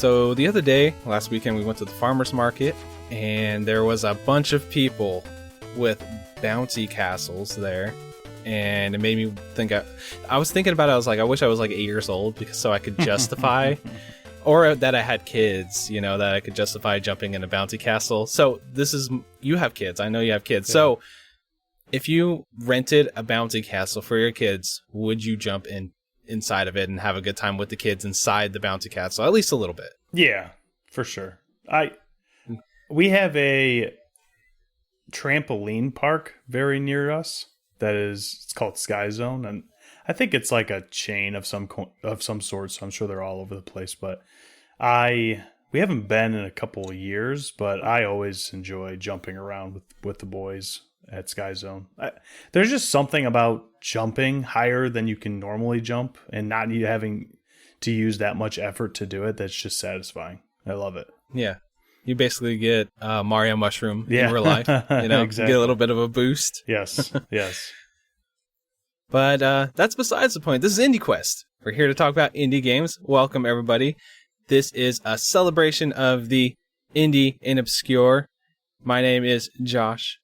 So the other day, last weekend, we went to the farmer's market, and there was a bunch of people with bouncy castles there. And it made me think, I was thinking about it, I was like, I wish I was like 8 years old, because so I could justify, or that I had kids, you know, that I could justify jumping in a bouncy castle. So you have kids, I know you have kids. Yeah. So if you rented a bouncy castle for your kids, would you jump inside of it and have a good time with the kids inside the bouncy castle, at least a little bit? Yeah, for sure. We have a trampoline park very near us it's called Sky Zone, and I think it's like a chain of some sort, so I'm sure they're all over the place, but we haven't been in a couple of years, but I always enjoy jumping around with the boys at Sky Zone. There's just something about jumping higher than you can normally jump and not having to use that much effort to do it that's just satisfying. I love it. Yeah. You basically get Mario Mushroom in real life. You know, exactly. Get a little bit of a boost. Yes, yes. But that's besides the point. This is IndieQuest. We're here to talk about indie games. Welcome, everybody. This is a celebration of the indie and obscure. My name is Josh,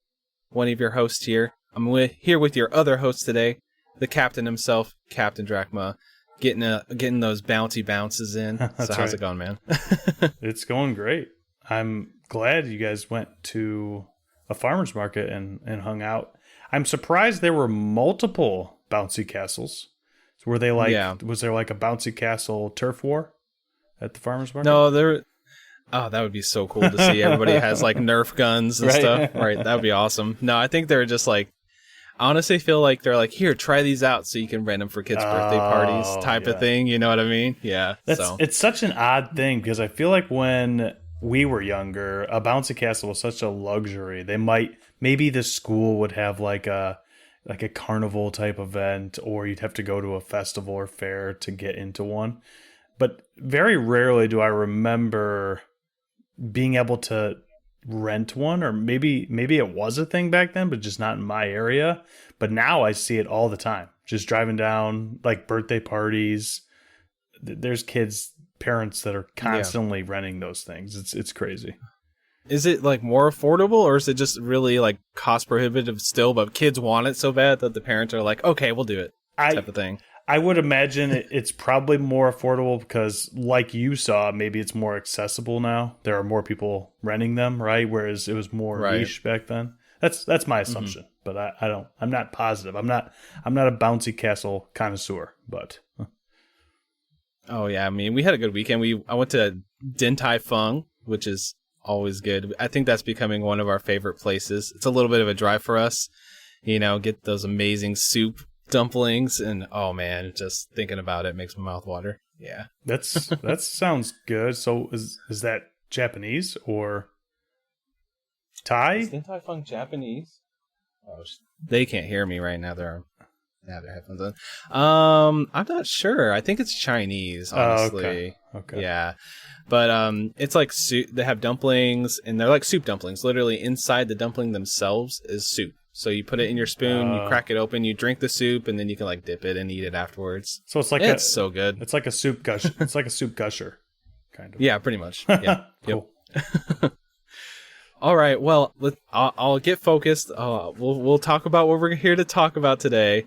one of your hosts here. I'm here with your other host today, the captain himself, Captain Drachma, getting those bouncy bounces in. So how's it going, man? It's going great. I'm glad you guys went to a farmer's market and hung out. I'm surprised there were multiple bouncy castles. So were they was there like a bouncy castle turf war at the farmer's market? No, that would be so cool to see. Everybody has like Nerf guns and stuff. Right. That would be awesome. No, I think they're just like, I honestly feel like they're like, here, try these out so you can rent them for kids' birthday parties type of thing. You know what I mean? Yeah. It's such an odd thing because I feel like when we were younger, a bouncy castle was such a luxury. Maybe the school would have like a carnival type event, or you'd have to go to a festival or fair to get into one. But very rarely do I remember being able to rent one, or maybe it was a thing back then, but just not in my area. But now I see it all the time. Just driving down like birthday parties. There's parents that are constantly renting those things. It's crazy. Is it like more affordable, or is it just really like cost prohibitive still, but kids want it so bad that the parents are like, okay, we'll do it type of thing? I would imagine it's probably more affordable because, like you saw, maybe it's more accessible now. There are more people renting them, right? Whereas it was more niche back then. That's my assumption, but I'm not positive. I'm not a bouncy castle connoisseur, but. Oh yeah, I mean, we had a good weekend. I went to Din Tai Fung, which is always good. I think that's becoming one of our favorite places. It's a little bit of a drive for us, you know, get those amazing soup dumplings, and oh man, just thinking about it makes my mouth water. Yeah. That sounds good. So is that Japanese or Thai? Is Din Tai Fung Japanese? Oh, they can't hear me right now. Their headphones on. I'm not sure. I think it's Chinese, honestly. Okay. Yeah. But it's like soup. They have dumplings, and they're like soup dumplings. Literally inside the dumpling themselves is soup. So you put it in your spoon, you crack it open, you drink the soup, and then you can like dip it and eat it afterwards. So it's so good. It's like a soup gush. It's like a soup gusher, kind of. Yeah, pretty much. Yeah. Cool. Yep. All right. Well, I'll get focused. We'll talk about what we're here to talk about today.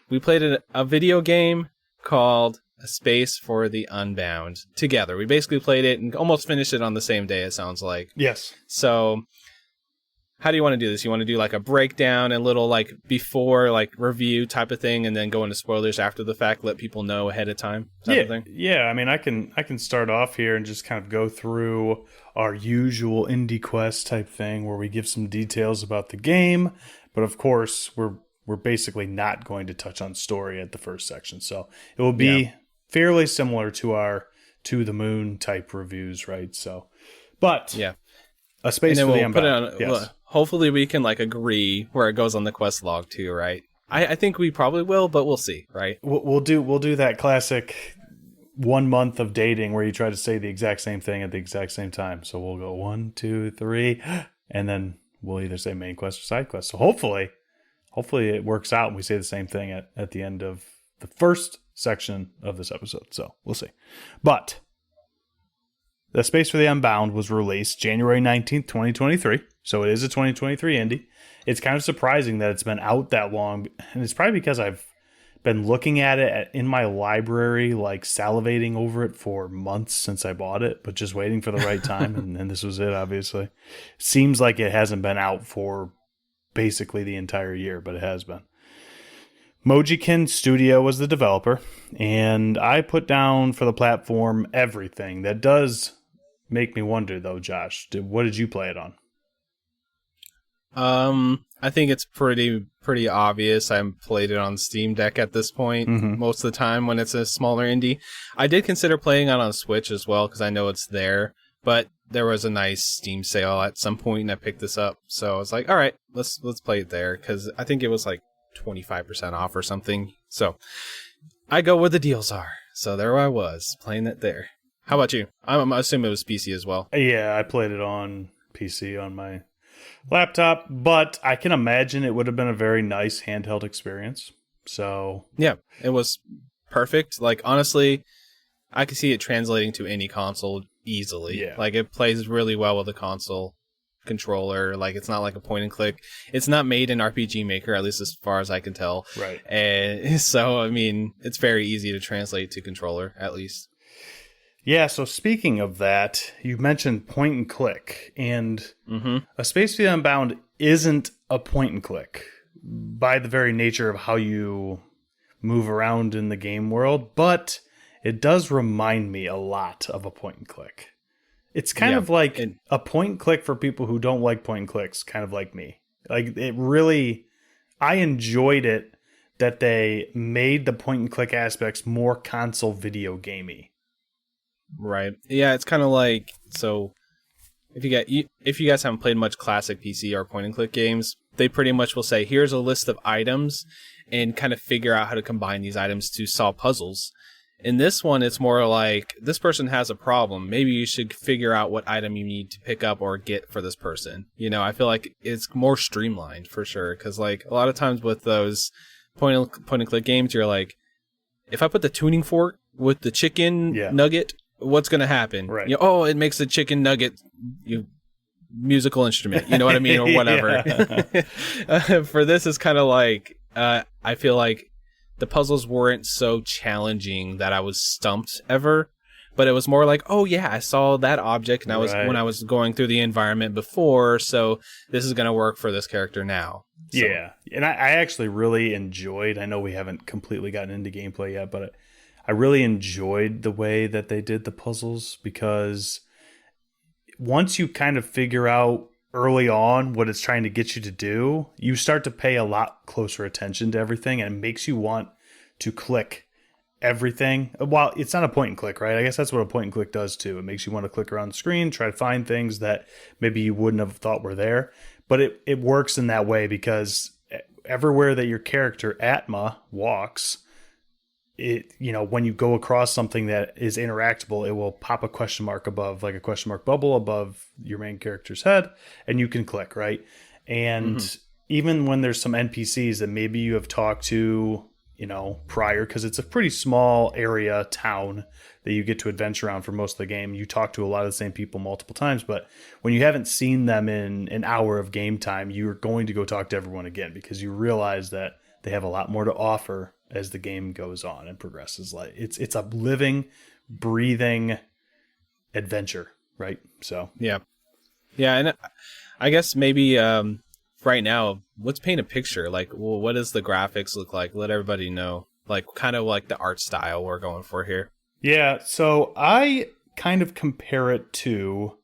We played a video game called Space For The Unbound together. We basically played it and almost finished it on the same day, it sounds like. Yes. So how do you want to do this? You want to do like a breakdown and little like before like review type of thing, and then go into spoilers after the fact, let people know ahead of time type of thing? Yeah. I mean, I can start off here and just kind of go through our usual IndieQuest type thing where we give some details about the game. But of course, we're basically not going to touch on story at the first section. So it will be fairly similar to our To the Moon type reviews, right? So, but a Space For The Unbound. Yes. Hopefully we can like agree where it goes on the quest log too, right? I think we probably will, but we'll see, right? We'll do that classic 1 month of dating where you try to say the exact same thing at the exact same time. So we'll go 1, 2, 3, and then we'll either say main quest or side quest. So hopefully it works out and we say the same thing at the end of the first section of this episode. So we'll see. But The Space for the Unbound was released January 19th, 2023. So it is a 2023 indie. It's kind of surprising that it's been out that long. And it's probably because I've been looking at it in my library, like salivating over it for months since I bought it, but just waiting for the right time. And this was it, obviously. Seems like it hasn't been out for basically the entire year, but it has been. Mojiken Studio was the developer, and I put down for the platform everything. That does make me wonder, though, Josh. What did you play it on? I think it's pretty obvious. I played it on Steam Deck at this point most of the time when it's a smaller indie. I did consider playing it on Switch as well because I know it's there, but there was a nice Steam sale at some point and I picked this up. So I was like, all right, let's play it there because I think it was like 25% off or something. So I go where the deals are. So there I was playing it there. How about you? I'm assuming it was PC as well. Yeah, I played it on PC on my laptop, but I can imagine it would have been a very nice handheld experience. So yeah, it was perfect. Like honestly, I could see it translating to any console easily. Yeah. Like it plays really well with a console controller. Like it's not like a point and click. It's not made in RPG Maker, at least as far as I can tell. Right. And so I mean, it's very easy to translate to controller, at least. Yeah, so speaking of that, you mentioned point and click, and A Space For The Unbound isn't a point and click by the very nature of how you move around in the game world, but it does remind me a lot of a point and click. It's kind of like a point and click for people who don't like point and clicks, kind of like me. Like it really, I enjoyed it that they made the point and click aspects more console video gamey. Right. Yeah, it's kind of like, so if you guys haven't played much classic PC or point and click games, they pretty much will say, here's a list of items and kind of figure out how to combine these items to solve puzzles. In this one, it's more like this person has a problem. Maybe you should figure out what item you need to pick up or get for this person. You know, I feel like it's more streamlined for sure. Because like a lot of times with those point and click games, you're like, if I put the tuning fork with the chicken nugget, what's going to happen? Right. You know, it makes the chicken nugget musical instrument. You know what I mean? Or whatever. For this, it's kind of like, I feel like the puzzles weren't so challenging that I was stumped ever. But it was more like, oh yeah, I saw that object and when I was going through the environment before, so this is going to work for this character now. So. Yeah. And I actually really enjoyed, I know we haven't completely gotten into gameplay yet, but I really enjoyed the way that they did the puzzles because once you kind of figure out early on what it's trying to get you to do, you start to pay a lot closer attention to everything and it makes you want to click everything. Well, it's not a point and click, right? I guess that's what a point and click does too. It makes you want to click around the screen, try to find things that maybe you wouldn't have thought were there. But it works in that way because everywhere that your character, Atma, walks, it, you know, when you go across something that is interactable, it will pop a question mark above, like a question mark bubble above your main character's head, and you can click, right? And even when there's some NPCs that maybe you have talked to, you know, prior, because it's a pretty small area, town, that you get to adventure around for most of the game. You talk to a lot of the same people multiple times, but when you haven't seen them in an hour of game time, you're going to go talk to everyone again because you realize that they have a lot more to offer as the game goes on and progresses. Like it's a living, breathing adventure, right? So yeah, and I guess maybe right now, let's paint a picture. Like, well, what does the graphics look like? Let everybody know, like, kind of like the art style we're going for here. Yeah, so I kind of compare it to,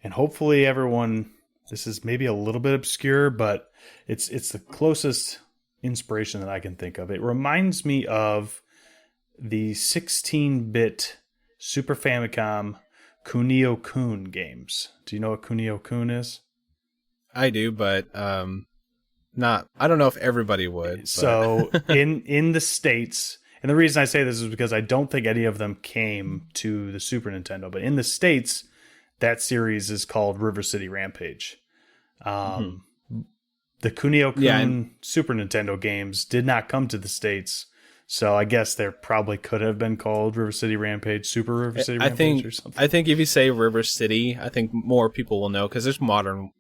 and hopefully everyone, this is maybe a little bit obscure, but it's the closest inspiration that I can think of. It reminds me of the 16-bit Super Famicom Kunio-kun games. Do you know what Kunio-kun is? I do, but I don't know if everybody would. So in the States, and the reason I say this is because I don't think any of them came to the Super Nintendo, but in the States, that series is called River City Rampage. The Kunio-kun Super Nintendo games did not come to the States, So I guess there probably could have been called River City Rampage, Super River City Rampage, or something. I think if you say River City, I think more people will know because there's modern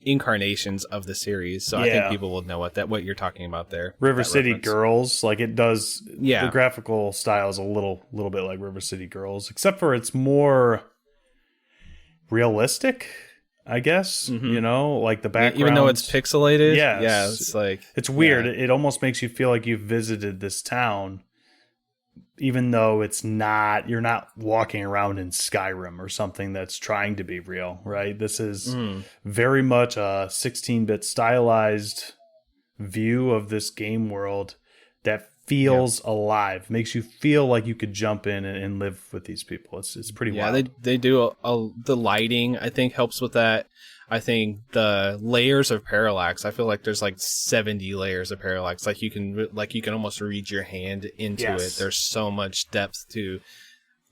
incarnations of the series. So I think people will know what you're talking about there. River City reference. Girls, it does. Yeah, the graphical style is a little bit like River City Girls, except for it's more realistic, I guess. Mm-hmm. The background, even though it's pixelated. Yes. Yeah, it's weird. It almost makes you feel like you've visited this town, even though it's not. You're not walking around in Skyrim or something that's trying to be real, right? This is very much a 16-bit stylized view of this game world that feels alive, makes you feel like you could jump in and live with these people. It's pretty wild. Yeah, they do the lighting, I think, helps with that. I think the layers of parallax, I feel like there's 70 layers of parallax. You can almost read your hand into it. There's so much depth to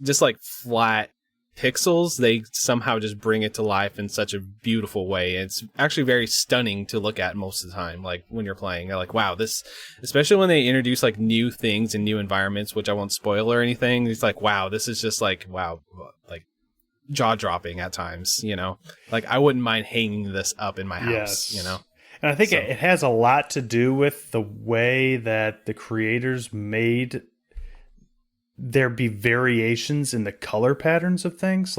just flat pixels. They somehow just bring it to life in such a beautiful way. It's actually very stunning to look at most of the time. When you're playing, you're like, wow, this, especially when they introduce new things and new environments, which I won't spoil or anything. It's wow, this is just wow, jaw dropping at times, I wouldn't mind hanging this up in my house, And I think it has a lot to do with the way that the creators made there be variations in the color patterns of things.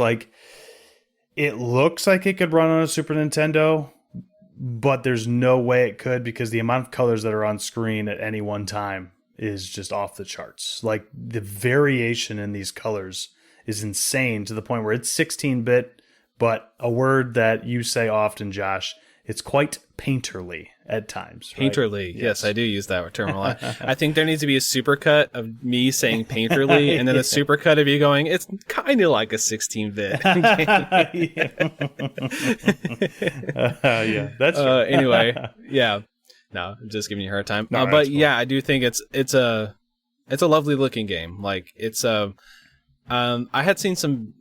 It looks like it could run on a Super Nintendo, but there's no way it could because the amount of colors that are on screen at any one time is just off the charts. The variation in these colors is insane to the point where it's 16-bit, but a word that you say often, Josh, it's quite painterly at times. Right? Painterly, yes, I do use that term a lot. I think there needs to be a supercut of me saying painterly, and then a supercut of you going, it's kind of like a 16-bit. That's true. Anyway, no, I'm just giving you a hard time. No, but cool. yeah, I do think it's a lovely looking game. I had seen some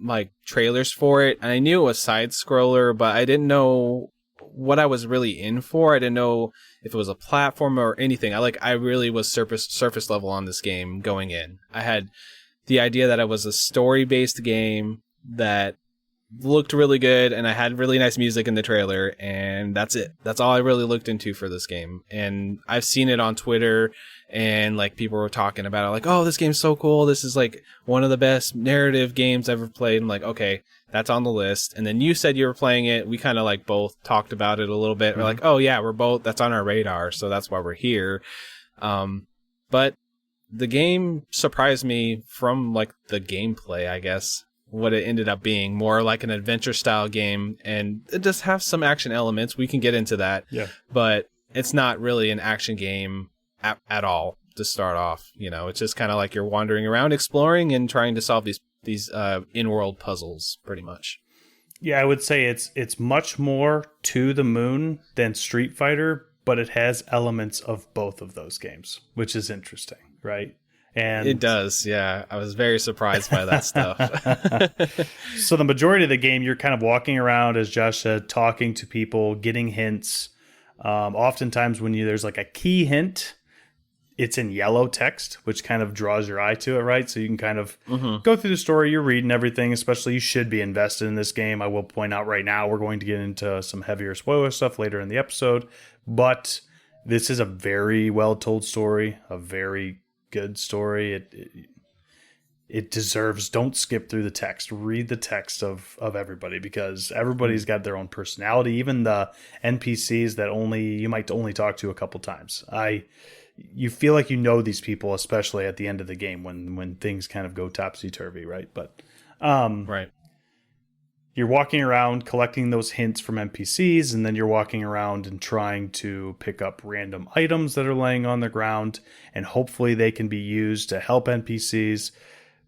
trailers for it, and I knew it was side scroller, but I didn't know what I was really in for. I didn't know if it was a platform or anything. I really was surface level on this game going in. I had the idea that it was a story based game that looked really good, and I had really nice music in the trailer, and that's it. That's all I really looked into for this game. And I've seen it on Twitter, and people were talking about it, oh, this game's so cool. This is one of the best narrative games I've ever played. I'm okay, that's on the list. And then you said you were playing it. We kind of both talked about it a little bit. Mm-hmm. We're oh yeah, we're both, that's on our radar, so that's why we're here. But the game surprised me from the gameplay, I guess. What it ended up being more like an adventure style game, and it does have some action elements. We can get into that. Yeah. But it's not really an action game at all to start off. It's just kind of you're wandering around exploring and trying to solve these in-world puzzles pretty much. Yeah, I would say it's much more to the moon than Street Fighter, but it has elements of both of those games, which is interesting, right? And it does, yeah. I was very surprised by that stuff. So the majority of the game, you're kind of walking around, as Josh said, talking to people, getting hints. Oftentimes when there's a key hint, it's in yellow text, which kind of draws your eye to it, right? So you can kind of go through the story, you're reading everything, especially you should be invested in this game. I will point out right now, we're going to get into some heavier spoiler stuff later in the episode, but this is a very well-told story, a very good story. It deserves, don't skip through the text. Read the text of everybody, because everybody's got their own personality, even the NPCs that you might only talk to a couple times. You feel like you know these people, especially at the end of the game when things kind of go topsy-turvy, right? But right. You're walking around collecting those hints from NPCs, and then you're walking around and trying to pick up random items that are laying on the ground, and hopefully they can be used to help NPCs.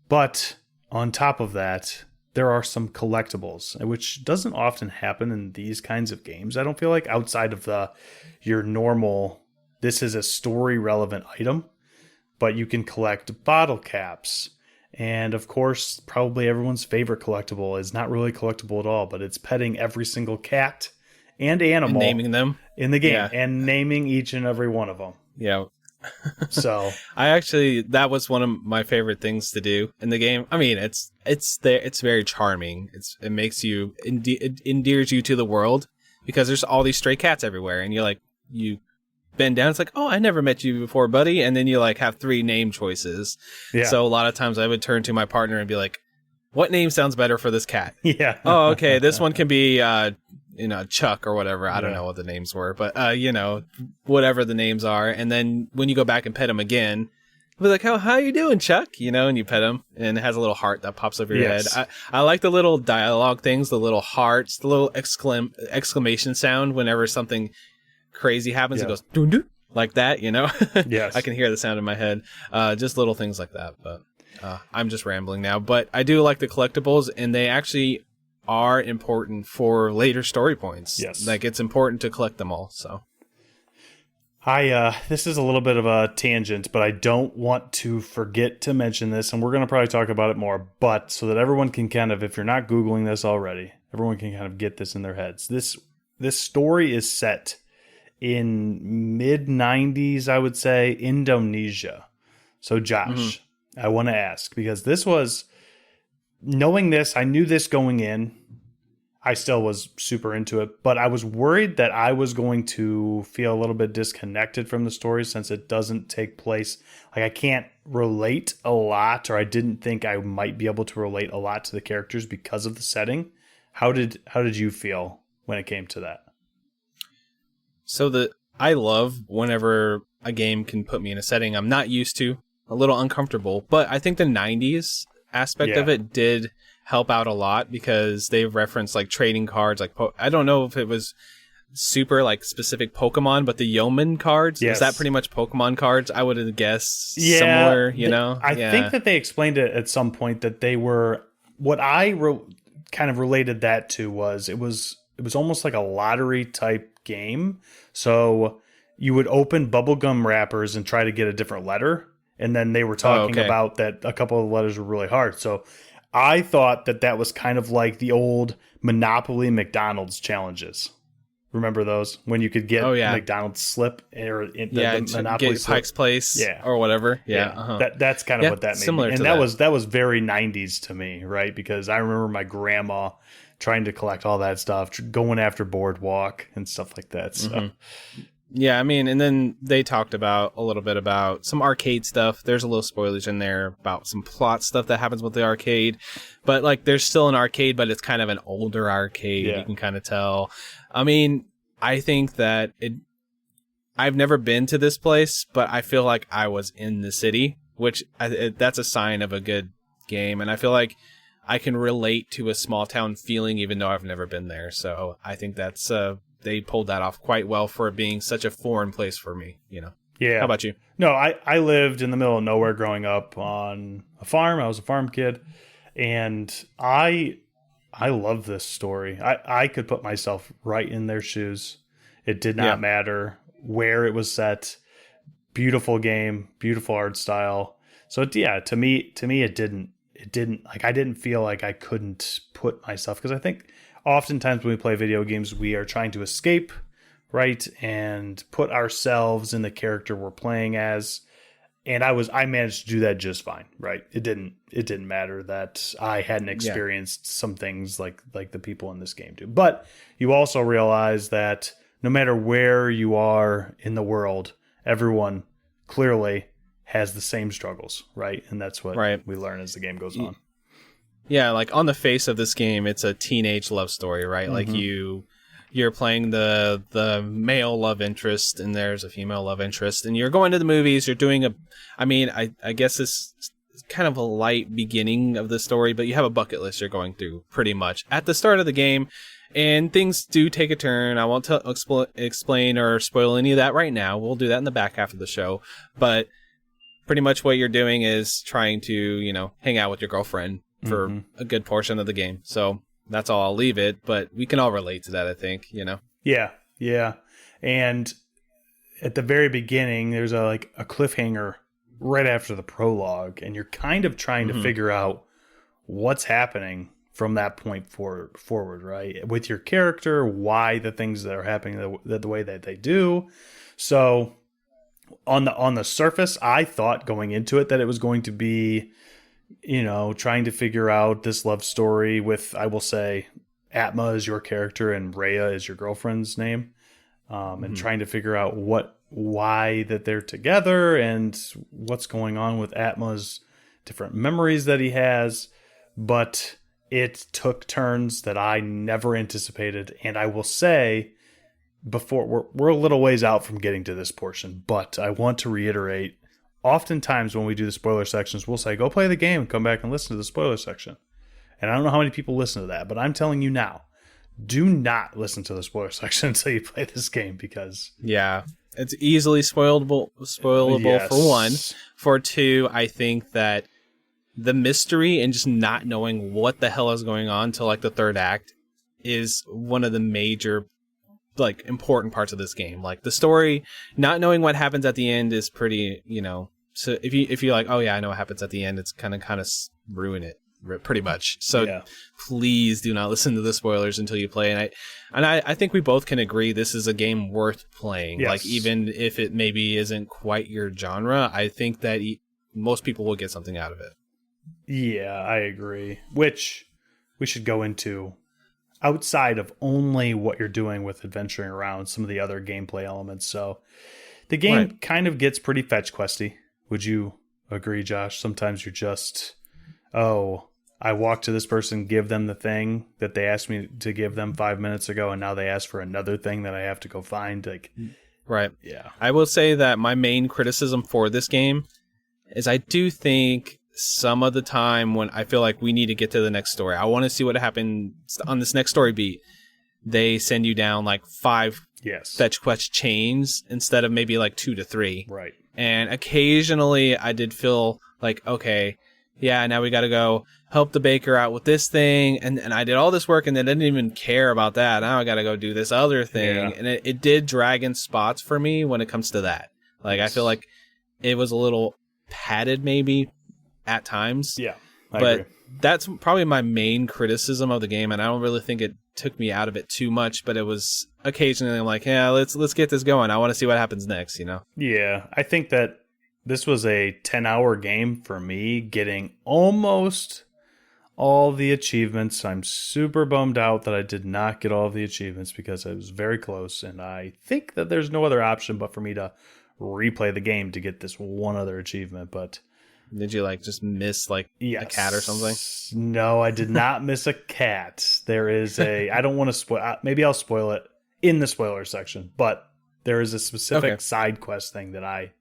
But on top of that, there are some collectibles, which doesn't often happen in these kinds of games. I don't feel like outside of your normal, this is a story relevant item, but you can collect bottle caps. And of course, probably everyone's favorite collectible is not really collectible at all, but it's petting every single cat and animal, and naming them in the game, and naming each and every one of them. Yeah. So that was one of my favorite things to do in the game. I mean, it's very charming. It makes you it endears you to the world because there's all these stray cats everywhere, and you bend down. It's like, oh, I never met you before, buddy, and then you like have 3 name choices. yeah, So a lot of times I would turn to my partner and be like, what name sounds better for this cat? yeah. Oh, okay, this one can be Chuck or whatever. I don't know what the names were, but whatever the names are. And then when you go back and pet him again, be like, how you doing, Chuck? And you pet him, and it has a little heart that pops over your head. I like the little dialogue things, the little hearts, the little exclamation sound whenever something crazy happens. It goes doo doo like that. Yes. I can hear the sound in my head. Just little things like that. But I'm just rambling now. But I do like the collectibles, and they actually are important for later story points. Yes. Like, it's important to collect them all. So this is a little bit of a tangent, but I don't want to forget to mention this, and we're going to probably talk about it more, but so that everyone can kind of, if you're not Googling this already, everyone can kind of get this in their heads. This story is set in mid-90s, I would say, Indonesia. So Josh, I want to ask, because this was, knowing this, I knew this going in, I still was super into it, but I was worried that I was going to feel a little bit disconnected from the story since it doesn't take place. Like, I can't relate a lot, or I didn't think I might be able to relate a lot to the characters because of the setting. How did you feel when it came to that? So I love whenever a game can put me in a setting I'm not used to, a little uncomfortable, but I think the 90s aspect of it did help out a lot because they referenced like trading cards, like I don't know if it was super like specific Pokemon, but the Yeoman cards, is that pretty much Pokemon cards? I would have guessed similar, I think that they explained it at some point that they were, what I kind of related that to was it was almost like a lottery type game. So you would open bubblegum wrappers and try to get a different letter, and then they were talking about that a couple of the letters were really hard. So I thought that was kind of like the old Monopoly McDonald's challenges. Remember those? When you could get McDonald's slip or the Monopoly get slip. Pike's Place or whatever. That's kind of what that made similar me. And to that was very 90s to me, right? Because I remember my grandma trying to collect all that stuff, going after Boardwalk and stuff like that. So. Yeah, I mean, and then they talked a little bit about some arcade stuff. There's a little spoilers in there about some plot stuff that happens with the arcade. But, like, there's still an arcade, but it's kind of an older arcade. Yeah. You can kind of tell. I mean, I think that I've never been to this place, but I feel like I was in the city, which that's a sign of a good game. And I feel like I can relate to a small town feeling, even though I've never been there. So I think that's... they pulled that off quite well for it being such a foreign place for me, Yeah. How about you? No, I lived in the middle of nowhere growing up on a farm. I was a farm kid, and I love this story. I could put myself right in their shoes. It did not matter where it was set. Beautiful game, beautiful art style. So to me it didn't like, I didn't feel like I couldn't put myself, because I think oftentimes when we play video games, we are trying to escape, right, and put ourselves in the character we're playing as. And I managed to do that just fine, right? It didn't matter that I hadn't experienced some things like the people in this game do. But you also realize that no matter where you are in the world, everyone clearly has the same struggles, right? And that's what we learn as the game goes on. Yeah, like on the face of this game, it's a teenage love story, right? Like you're playing the male love interest, and there's a female love interest, and you're going to the movies. You're doing I guess this is kind of a light beginning of the story, but you have a bucket list you're going through pretty much at the start of the game, and things do take a turn. I won't explain or spoil any of that right now. We'll do that in the back half of the show, but pretty much what you're doing is trying to, hang out with your girlfriend for a good portion of the game. So that's all I'll leave it, but we can all relate to that, I think, Yeah. And at the very beginning, there's a cliffhanger right after the prologue, and you're kind of trying to figure out what's happening from that point forward, right? With your character, why the things that are happening the way that they do. So on the surface, I thought going into it that it was going to be, trying to figure out this love story with, I will say, Atma is your character and Rhea is your girlfriend's name, and trying to figure out why that they're together and what's going on with Atma's different memories that he has. But it took turns that I never anticipated, and I will say, before we're a little ways out from getting to this portion, but I want to reiterate, oftentimes when we do the spoiler sections, we'll say, go play the game and come back and listen to the spoiler section. And I don't know how many people listen to that, but I'm telling you now, do not listen to the spoiler section until you play this game, because... Yeah, it's easily spoilable Yes. for one. For two, I think that the mystery and just not knowing what the hell is going on till like the third act is one of the major important parts of this game. Like the story, not knowing what happens at the end is pretty, so if you're like, oh yeah, I know what happens at the end, it's kind of ruin it pretty much. So please do not listen to the spoilers until you play. And I think we both can agree this is a game worth playing. Yes. Like even if it maybe isn't quite your genre, I think that most people will get something out of it. Yeah, I agree. Which we should go into outside of only what you're doing with adventuring around, some of the other gameplay elements. So the game kind of gets pretty fetch questy. Would you agree, Josh? Sometimes you're just, I walked to this person, give them the thing that they asked me to give them 5 minutes ago, and now they ask for another thing that I have to go find. Right. Yeah. I will say that my main criticism for this game is I do think some of the time when I feel like we need to get to the next story, I want to see what happened on this next story beat. They send you down 5 fetch quest chains instead of maybe 2 to 3. Right. And occasionally I did feel like, okay, yeah, now we got to go help the baker out with this thing. And I did all this work and then didn't even care about that. Now I got to go do this other thing. Yeah. And it did drag in spots for me when it comes to that. I feel like it was a little padded maybe at times. Yeah, I agree. That's probably my main criticism of the game, and I don't really think it took me out of it too much, but it was occasionally I'm like, yeah, let's get this going. I want to see what happens next, Yeah, I think that this was a 10-hour game for me, getting almost all the achievements. I'm super bummed out that I did not get all of the achievements because I was very close, and I think that there's no other option but for me to replay the game to get this one other achievement, but... Did you just miss a cat or something? No, I did not miss a cat. There is I don't want to spoil, maybe I'll spoil it in the spoiler section, but there is a specific side quest thing that I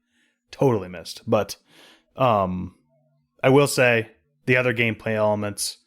totally missed. But I will say the other gameplay elements,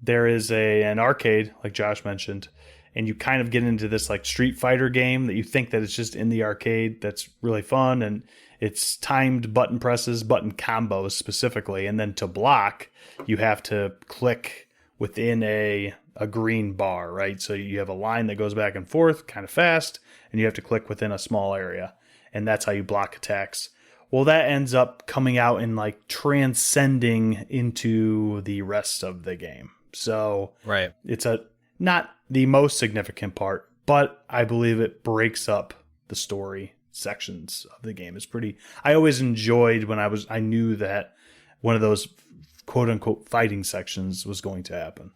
there is an arcade, like Josh mentioned, and you kind of get into this Street Fighter game that you think that it's just in the arcade that's really fun, and it's timed button presses, button combos specifically, and then to block, you have to click within a green bar, right? So you have a line that goes back and forth kind of fast, and you have to click within a small area, and that's how you block attacks. Well, that ends up coming out and transcending into the rest of the game. So it's not the most significant part, but I believe it breaks up the story sections of the game. It's pretty... I always enjoyed when I knew that one of those quote-unquote fighting sections was going to happen.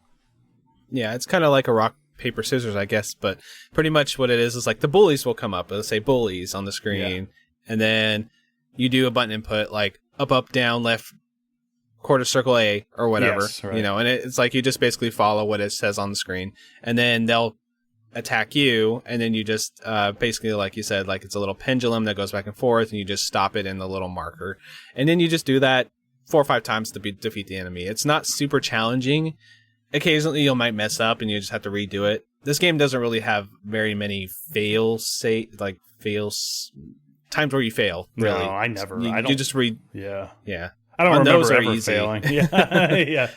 Yeah, it's kind of like a rock, paper, scissors, I guess, but pretty much what it is the bullies will come up. It'll say bullies on the screen, and then you do a button input up, down, left, quarter circle A, or whatever, and it's you just basically follow what it says on the screen, and then they'll attack you, and then you just basically, like you said, it's a little pendulum that goes back and forth, and you just stop it in the little marker, and then you just do that 4 or 5 times to defeat the enemy. It's not super challenging. Occasionally you might mess up and you just have to redo it. This game doesn't really have very many times where you fail, really. No, I never. You just read. Yeah. I don't remember ever failing. Yeah.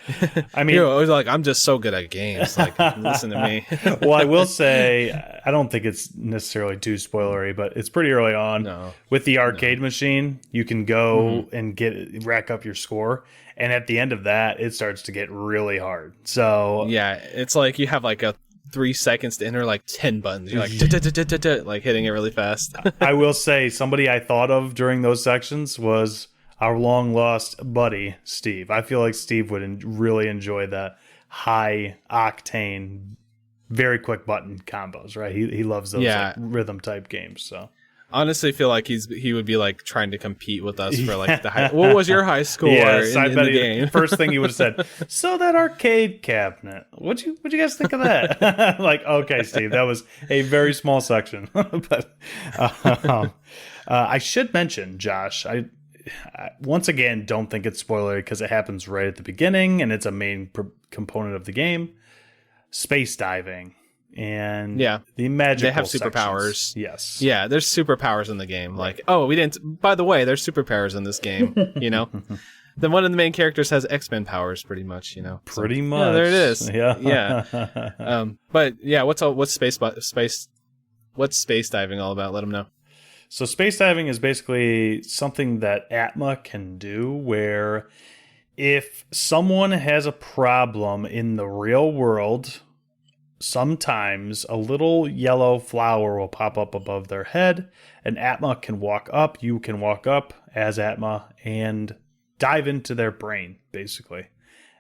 I mean, you're always I'm just so good at games. Listen to me. Well, I will say, I don't think it's necessarily too spoilery, but it's pretty early on. No. With the arcade machine, you can go and rack up your score, and at the end of that, it starts to get really hard. So yeah, it's you have a 3 seconds to enter like 10 buttons. You're like, like hitting it really fast. I will say somebody I thought of during those sections was our long lost buddy, Steve. I feel like Steve would really enjoy the high octane, very quick button combos, right? He loves those like, rhythm type games. So honestly, feel like he would be like trying to compete with us for like the high. What was your high score in the game? First thing he would have said, so that arcade cabinet. What'd you guys think of that? Like, okay, Steve, that was a very small section. But I should mention, Josh, I once again don't think it's spoilery because it happens right at the beginning and it's a main component of the game. Space diving. And the magical they have superpowers. Sections. Yes. Yeah, there's superpowers in the game. Like, oh, we didn't. By the way, there's superpowers in this game. You know, then one of the main characters has X-Men powers, pretty much. You know, pretty much. Yeah, there it is. Yeah. But yeah, what's space diving all about? Let them know. So space diving is basically something that Atma can do, where if someone has a problem in the real world, sometimes a little yellow flower will pop up above their head, and Atma can walk up, you can walk up as Atma, and dive into their brain, basically.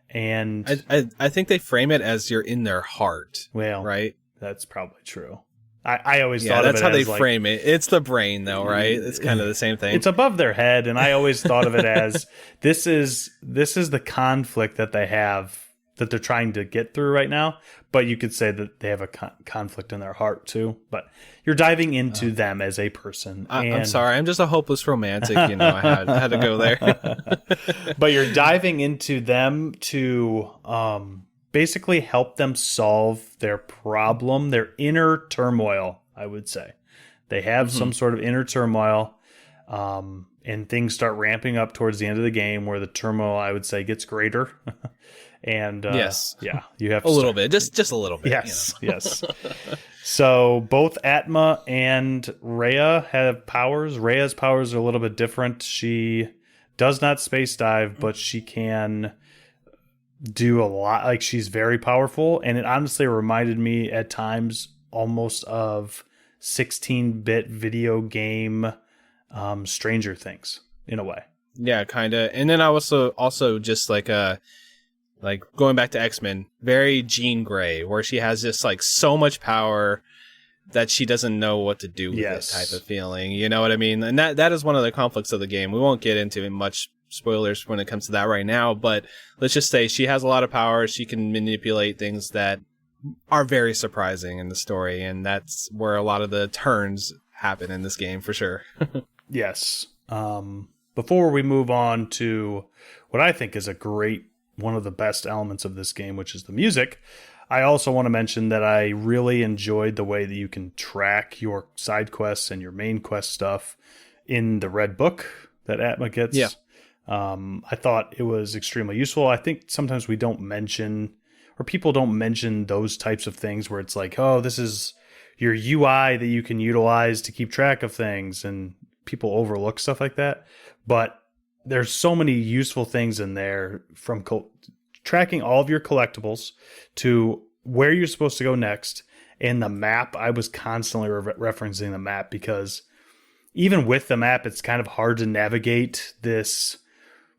And I think they frame it as you're in their heart. Well, right? That's probably true. I always thought of it as... that's how they frame it. It's the brain, though, right? It's kind of the same thing. It's above their head, and I always thought of it as this is the conflict that they have, that they're trying to get through right now. But you could say that they have a conflict in their heart, too. But you're diving into them as a person. I'm sorry. I'm just a hopeless romantic. You know, I had to go there. But you're diving into them to... basically help them solve their problem, their inner turmoil, I would say. They have some sort of inner turmoil, and things start ramping up towards the end of the game where the turmoil, I would say, gets greater. And yes. Yeah, you have to a little bit, just a little bit. Yes, you know. Yes. So both Atma and Rhea have powers. Rhea's powers are a little bit different. She does not space dive, but she can do a lot. Like, she's very powerful, and it honestly reminded me at times almost of 16-bit video game Stranger Things in a way. Yeah, kind of. And then I also just like going back to X-Men, very Jean Grey, where she has just like so much power that she doesn't know what to do with it type of feeling. You know what I mean? And that is one of the conflicts of the game. We won't get into much spoilers when it comes to that right now, but let's just say she has a lot of power. She can manipulate things that are very surprising in the story, and that's where a lot of the turns happen in this game for sure. Yes. Before we move on to what I think is one of the best elements of this game, which is the music, I also want to mention that I really enjoyed the way that you can track your side quests and your main quest stuff in the red book that Atma gets. Yeah. I thought it was extremely useful. I think sometimes we don't mention, or people don't mention those types of things where it's like, oh, this is your UI that you can utilize to keep track of things, and people overlook stuff like that. But there's so many useful things in there, from tracking all of your collectibles to where you're supposed to go next. And the map, I was constantly referencing the map, because even with the map, it's kind of hard to navigate this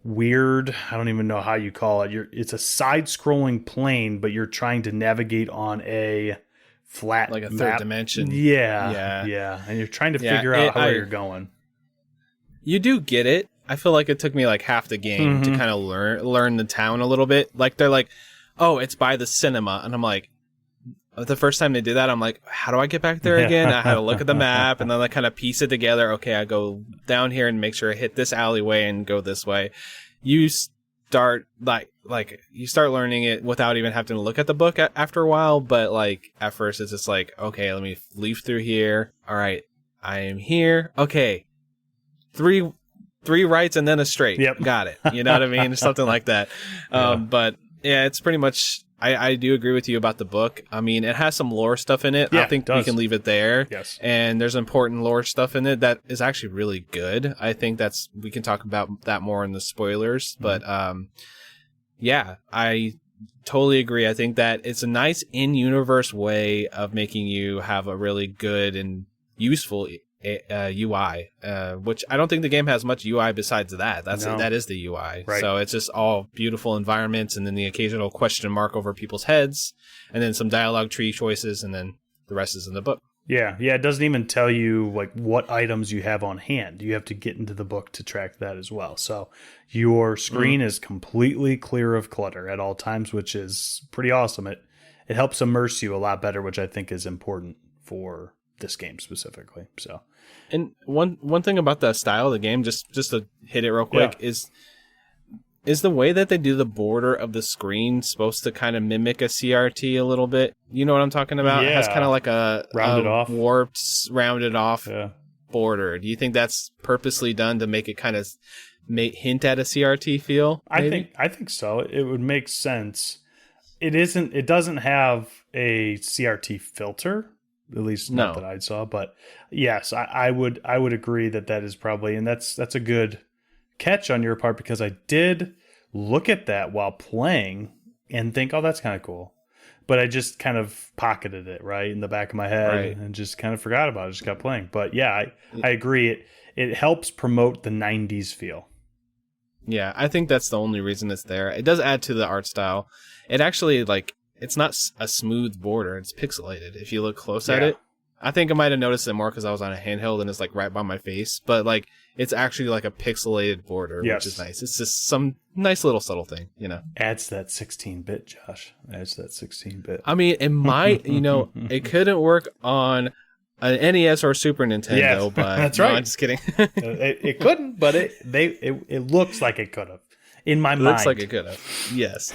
weird, I don't even know how you call it. It's a side-scrolling plane, but you're trying to navigate on a flat, like a map. third dimension. Yeah. And you're trying to figure out where you're going. You do get it. I feel like it took me like half the game to kind of learn the town a little bit. Like, they're like, oh, it's by the cinema, and I'm like, the first time they did that, I'm like, how do I get back there again? I had to look at the map, and then I kind of piece it together. Okay, I go down here and make sure I hit this alleyway and go this way. You start you start learning it without even having to look at the book after a while. But like at first, it's just like, okay, let me leaf through here. All right, I am here. Okay, three rights and then a straight. Yep, got it. You know what I mean? Something like that. But yeah, it's pretty much. I do agree with you about the book. I mean, it has some lore stuff in it. Yeah, I think we can leave it there. Yes. And there's important lore stuff in it that is actually really good. I think we can talk about that more in the spoilers. But yeah, I totally agree. I think that it's a nice in-universe way of making you have a really good and useful UI, which I don't think the game has much UI besides that. That is the UI. Right. So it's just all beautiful environments, and then the occasional question mark over people's heads, and then some dialogue tree choices, and then the rest is in the book. Yeah. It doesn't even tell you like what items you have on hand. You have to get into the book to track that as well. So your screen is completely clear of clutter at all times, which is pretty awesome. It helps immerse you a lot better, which I think is important for this game specifically. So, and one thing about the style of the game, just to hit it real quick, is the way that they do the border of the screen supposed to kind of mimic a CRT a little bit? You know what I'm talking about? Yeah. It has kind of like a warped, rounded off border. Do you think that's purposely done to make it kind of hint at a CRT feel? Maybe? I think so. It would make sense. It doesn't have a CRT filter, at least not that I saw. But yes, I would agree that is probably, and that's a good catch on your part, because I did look at that while playing and think, oh, that's kind of cool. But I just kind of pocketed it right in the back of my head and just kind of forgot about it. Just kept playing. But yeah, I agree. It helps promote the 90s feel. Yeah, I think that's the only reason it's there. It does add to the art style. It actually, it's not a smooth border. It's pixelated. If you look close at it, I think I might have noticed it more because I was on a handheld and it's right by my face. But it's actually like a pixelated border, which is nice. It's just some nice little subtle thing, Adds that 16-bit, Josh. Adds that 16-bit. I mean, it might, it couldn't work on an NES or Super Nintendo, but that's right. No, I'm just kidding. it couldn't, but it looks like it could have. In my mind. Looks like it could have. Yes.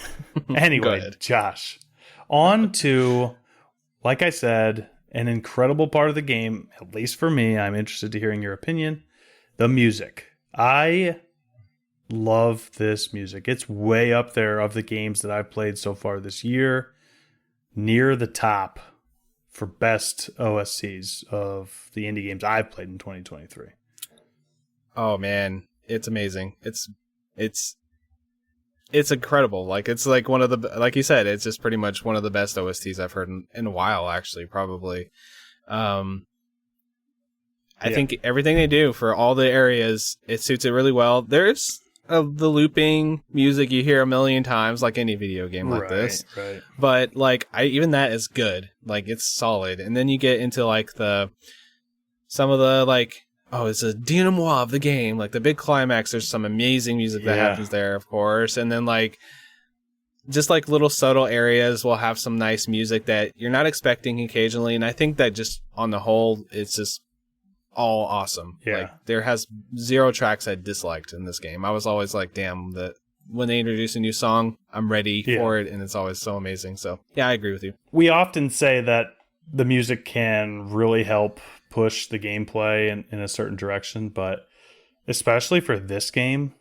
Anyway, Josh, on to, like I said, an incredible part of the game, at least for me. I'm interested to hearing your opinion. The music. I love this music. It's way up there of the games that I've played so far this year. Near the top for best OSTs of the indie games I've played in 2023. Oh man, it's amazing. It's incredible. It's one of the, like you said, it's just pretty much one of the best OSTs I've heard in a while, actually, probably. I think everything they do for all the areas, it suits it really well. There's the looping music you hear a million times, like any video game like this. Right. But even that is good. It's solid. And then you get into some of the it's a denouement of the game. The big climax, there's some amazing music that happens there, of course. And then just little subtle areas will have some nice music that you're not expecting occasionally. And I think that just on the whole, it's just all awesome. Yeah. There has 0 tracks I disliked in this game. I was always damn, that when they introduce a new song, I'm ready for it, and it's always so amazing. So yeah, I agree with you. We often say that the music can really help push the gameplay in a certain direction, but especially for this game,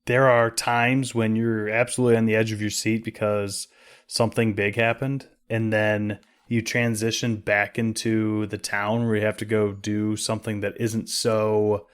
there are times when you're absolutely on the edge of your seat because something big happened, and then you transition back into the town where you have to go do something that isn't so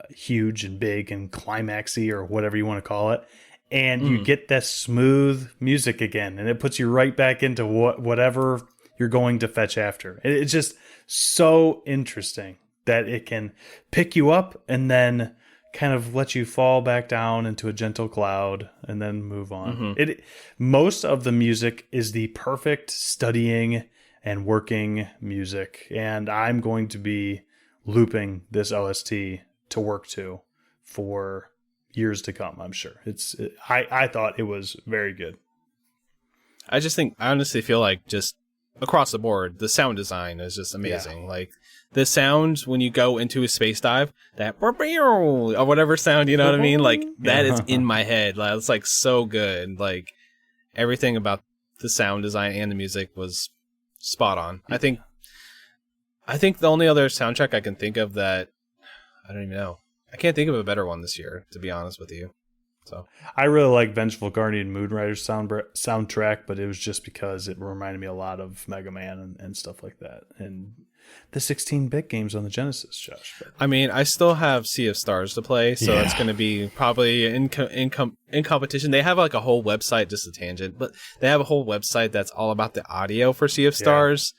huge and big and climaxy or whatever you want to call it. And you get that smooth music again, and it puts you right back into whatever you're going to fetch after. It's just so interesting that it can pick you up and then kind of let you fall back down into a gentle cloud and then move on. Most of the music is the perfect studying and working music, and I'm going to be looping this OST to work to for years to come, I'm sure. I thought it was very good. I honestly feel just across the board, the sound design is just amazing. The sound when you go into a space dive, that or whatever sound, you know what I mean? That is in my head. It's so good. Everything about the sound design and the music was spot on. I think the only other soundtrack I can think of that, I don't even know. I can't think of a better one this year, to be honest with you. So I really like Vengeful Guardian Moonrider's soundtrack, but it was just because it reminded me a lot of Mega Man and stuff like that. And the 16-bit games on the Genesis, Josh. But I mean, I still have Sea of Stars to play, so it's going to be probably in competition. They have like a whole website, just a tangent, but they have a whole website that's all about the audio for Sea of Stars.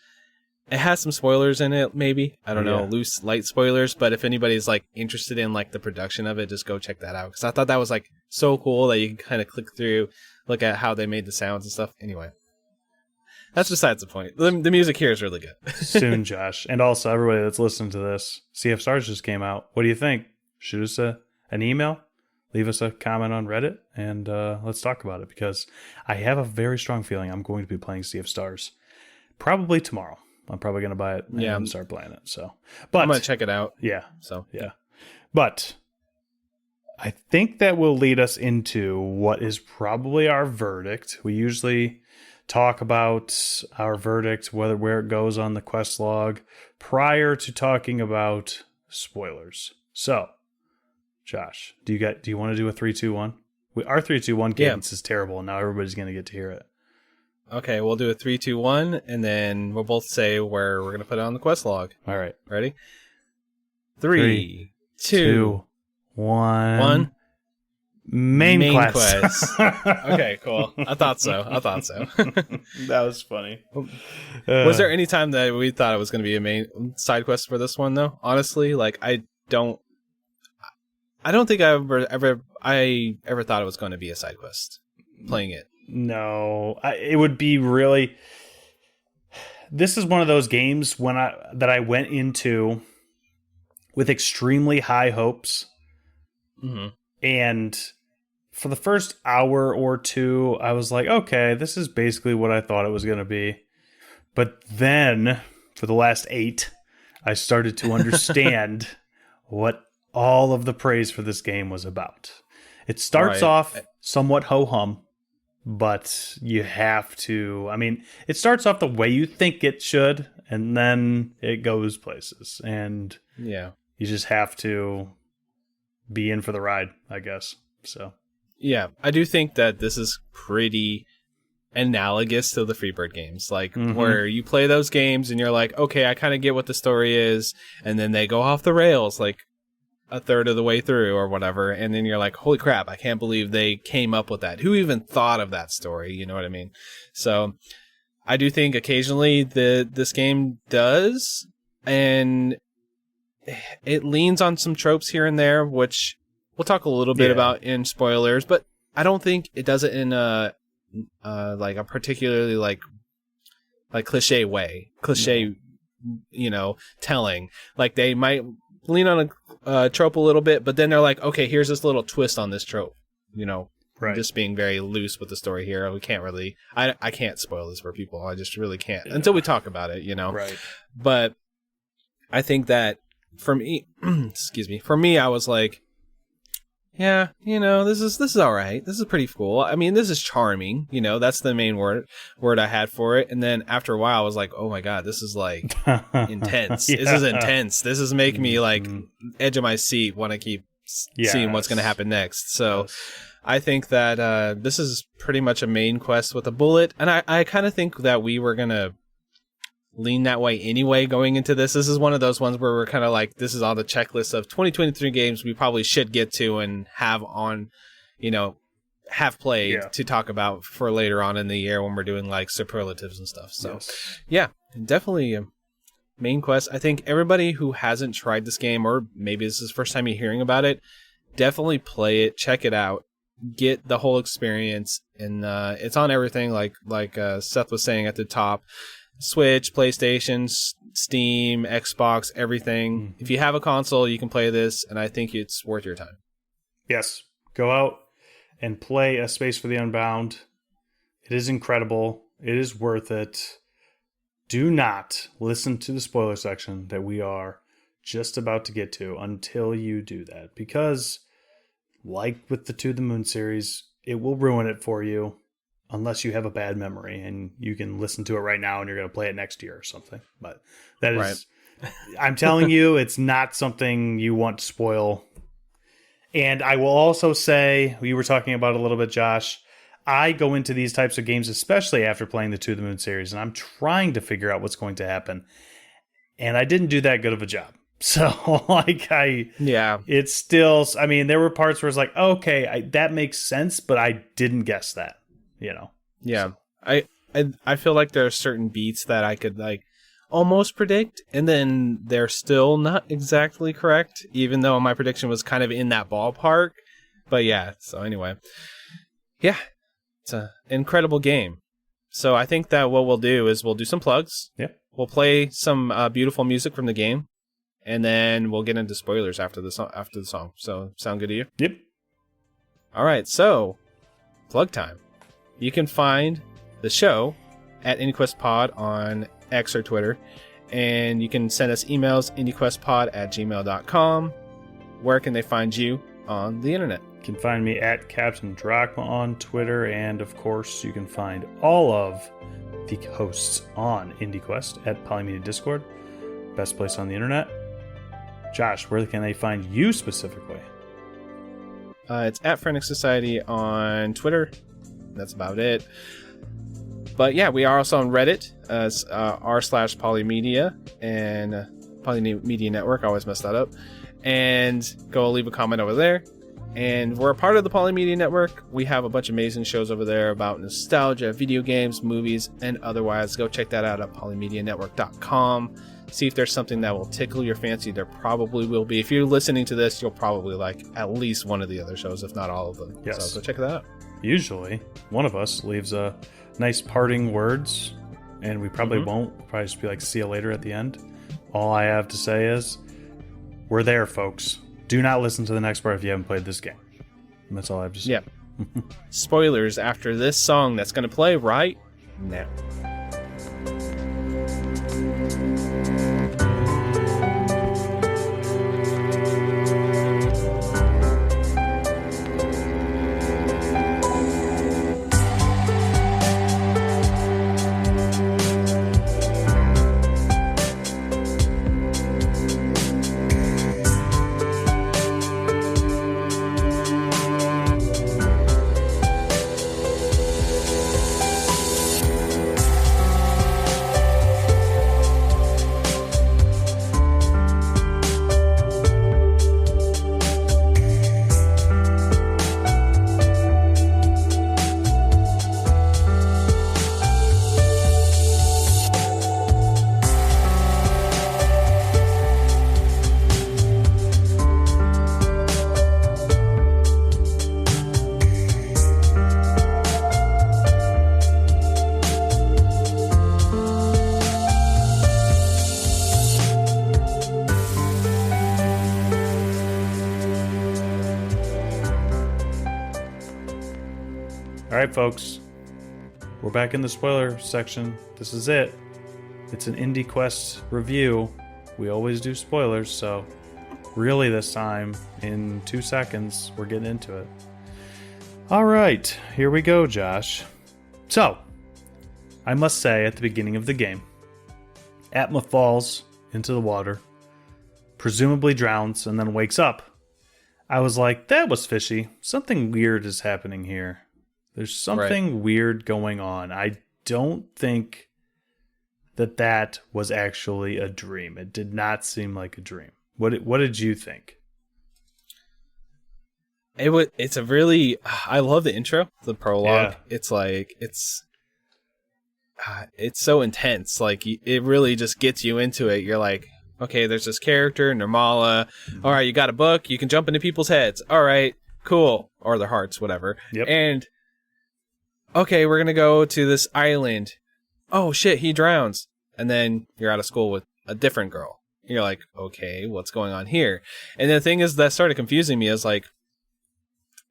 It has some spoilers in it, maybe. I don't know, loose, light spoilers. But if anybody's like interested in like the production of it, just go check that out. Because I thought that was like so cool that you can kind of click through, look at how they made the sounds and stuff. Anyway, that's besides the point. The music here is really good. Soon, Josh. And also, everybody that's listening to this, Sea of Stars just came out. What do you think? Shoot us an email. Leave us a comment on Reddit. And let's talk about it. Because I have a very strong feeling I'm going to be playing Sea of Stars. Probably tomorrow. I'm probably going to buy it and start playing it. So, but I'm going to check it out. Yeah. So, yeah. But I think that will lead us into what is probably our verdict. We usually talk about our verdict, where it goes on the quest log, prior to talking about spoilers. So, Josh, do you want to do a 3, 2, 1? Our 3, 2, 1 cadence is terrible, and now everybody's going to get to hear it. Okay, we'll do a 3, 2, 1, and then we'll both say where we're going to put it on the quest log. All right. Ready? 3, 2, 1. Main quest. Okay, cool. I thought so. That was funny. Was there any time that we thought it was going to be a main side quest for this one, though? Honestly, like, I don't think I ever thought it was going to be a side quest playing it. No, it would be really. This is one of those games that I went into with extremely high hopes, and for the first hour or two, I was like, "Okay, this is basically what I thought it was going to be." But then, for the last 8, I started to understand what all of the praise for this game was about. It starts off somewhat ho-hum. But you have to, I mean, it starts off the way you think it should, and then it goes places. And you just have to be in for the ride, I guess. So, yeah, I do think that this is pretty analogous to the Freebird games, like where you play those games and you're like, okay, I kind of get what the story is, and then they go off the rails, like a third of the way through or whatever, and then you're like, holy crap, I can't believe they came up with that. Who even thought of that story? You know what I mean? So I do think occasionally this game does, and it leans on some tropes here and there, which we'll talk a little bit about in spoilers, but I don't think it does it in a like a particularly like cliche way, telling. Like they might lean on a trope a little bit, but then they're like, okay, here's this little twist on this trope, just being very loose with the story here. We can't really, I can't spoil this for people. I just really can't until we talk about it, Right. But I think that for me, for me, I was like, yeah, this is all right. This is pretty cool. I mean, this is charming. That's the main word I had for it. And then after a while, I was like, oh my God, this is like intense. This is intense. This is making me like edge of my seat, want to keep seeing what's going to happen next. So I think that this is pretty much a main quest with a bullet. And I kind of think that we were going to lean that way anyway going into this. This is one of those ones where we're kind of like, this is on the checklist of 2023 games we probably should get to and have on, have played to talk about for later on in the year when we're doing like superlatives and stuff. So definitely a main quest. I think everybody who hasn't tried this game, or maybe this is the first time you're hearing about it, definitely play it, check it out, get the whole experience. And it's on everything like Seth was saying at the top. Switch, PlayStation, Steam, Xbox, everything. If you have a console, you can play this, and I think it's worth your time. Yes. Go out and play A Space for the Unbound. It is incredible. It is worth it. Do not listen to the spoiler section that we are just about to get to until you do that, because like with the To the Moon series, it will ruin it for you. Unless you have a bad memory and you can listen to it right now and you're going to play it next year or something. But that is, I'm telling you, it's not something you want to spoil. And I will also say, we were talking about a little bit, Josh, I go into these types of games, especially after playing the To the Moon series, and I'm trying to figure out what's going to happen. and I didn't do that good of a job. So like Yeah. it's still, I mean, there were parts where it's like, okay, that makes sense, but I didn't guess that, you know? Yeah. So. I feel like there are certain beats that I could like almost predict, and then they're still not exactly correct, even though my prediction was kind of in that ballpark. But yeah, so anyway. Yeah, it's an incredible game. So I think that what we'll do is we'll do some plugs. Yep. We'll play some beautiful music from the game, and then we'll get into spoilers after the song. So sound good to you? Yep. All right, so plug time. You can find the show at IndieQuest Pod on X or Twitter, and you can send us emails, IndieQuestPod@gmail.com. Where can they find you on the internet? You can find me at Captain Drachma on Twitter, and of course, you can find all of the hosts on IndieQuest at Polymedia Discord, best place on the internet. Josh, where can they find you specifically? It's at Frantic Society on Twitter. That's about it. But yeah, we are also on Reddit as r/Polymedia and Polymedia Network. I always mess that up. And go leave a comment over there. And we're a part of the Polymedia Network. We have a bunch of amazing shows over there about nostalgia, video games, movies, and otherwise. Go check that out at polymedianetwork.com. See if there's something that will tickle your fancy. There probably will be. If you're listening to this, you'll probably like at least one of the other shows, if not all of them. Yes. So go check that out. Usually, one of us leaves a nice parting words, and we probably won't. We'll probably just be like, see you later at the end. All I have to say is, we're there, folks. Do not listen to the next part if you haven't played this game. And that's all I have to say. Yeah. Spoilers after this song that's going to play right now. Alright, folks. We're back in the spoiler section. This is it. It's an IndieQuest review. We always do spoilers, so really this time, in 2 seconds, we're getting into it. Alright, here we go, Josh. So, I must say, at the beginning of the game, Atma falls into the water, presumably drowns, and then wakes up. I was like, that was fishy. Something weird is happening here. There's something weird going on. I don't think that was actually a dream. It did not seem like a dream. What did you think? It's a really, I love the intro, the prologue. Yeah. It's like, it's so intense. Like, it really just gets you into it. You're like, okay, there's this character, Nirmala. All right, you got a book. You can jump into people's heads. All right, cool. Or their hearts, whatever. Yep. And, okay, we're going to go to this island. Oh, shit, he drowns. And then you're out of school with a different girl. And you're like, okay, what's going on here? And the thing is that started confusing me is like,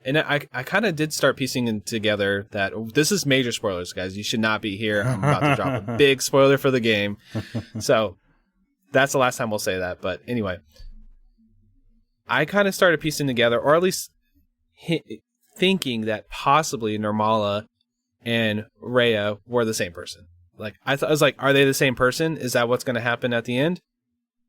and I kind of did start piecing together that this is major spoilers, guys. You should not be here. I'm about to drop a big spoiler for the game. So that's the last time we'll say that. But anyway, I kind of started piecing together, or at least thinking that possibly Nirmala and Rhea were the same person. Like I was like, are they the same person? Is that what's going to happen at the end?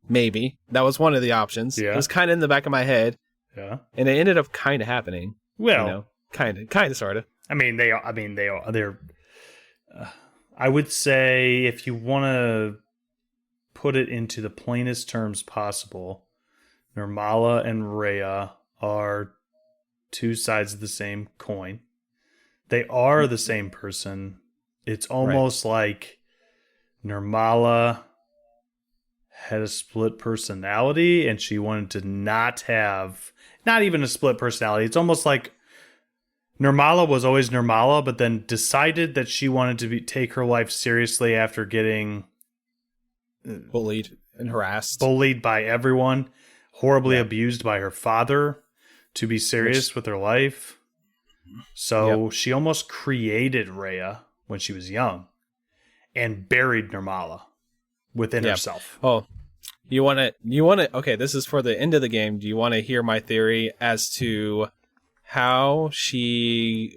Maybe. That was one of the options. Yeah. It was kind of in the back of my head. Yeah. And it ended up kind of happening. Well, you know, kind of, sort of. I mean, they are. I would say if you want to put it into the plainest terms possible, Nirmala and Rhea are two sides of the same coin. They are the same person. It's almost like Nirmala had a split personality and she wanted to not even a split personality. It's almost like Nirmala was always Nirmala, but then decided that she wanted to take her life seriously after getting bullied and harassed. Bullied by everyone, horribly abused by her father to be serious with her life. So she almost created Rhea when she was young and buried Nirmala within herself. Oh, you want to, okay, this is for the end of the game. Do you want to hear my theory as to how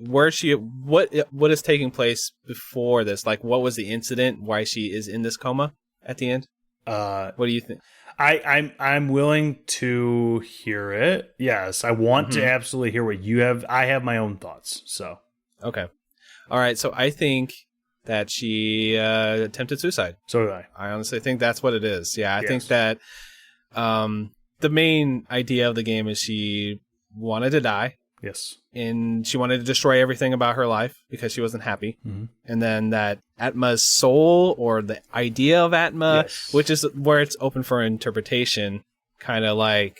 what is taking place before this? Like, what was the incident, why she is in this coma at the end? What do you think? I'm willing to hear it. Yes, I want to absolutely hear what you have. I have my own thoughts. So okay, all right. So I think that she attempted suicide. So do I. I honestly think that's what it is. Yeah, I think that the main idea of the game is she wanted to die. Yes. And she wanted to destroy everything about her life because she wasn't happy. Mm-hmm. And then that Atma's soul, or the idea of Atma, which is where it's open for interpretation, kind of like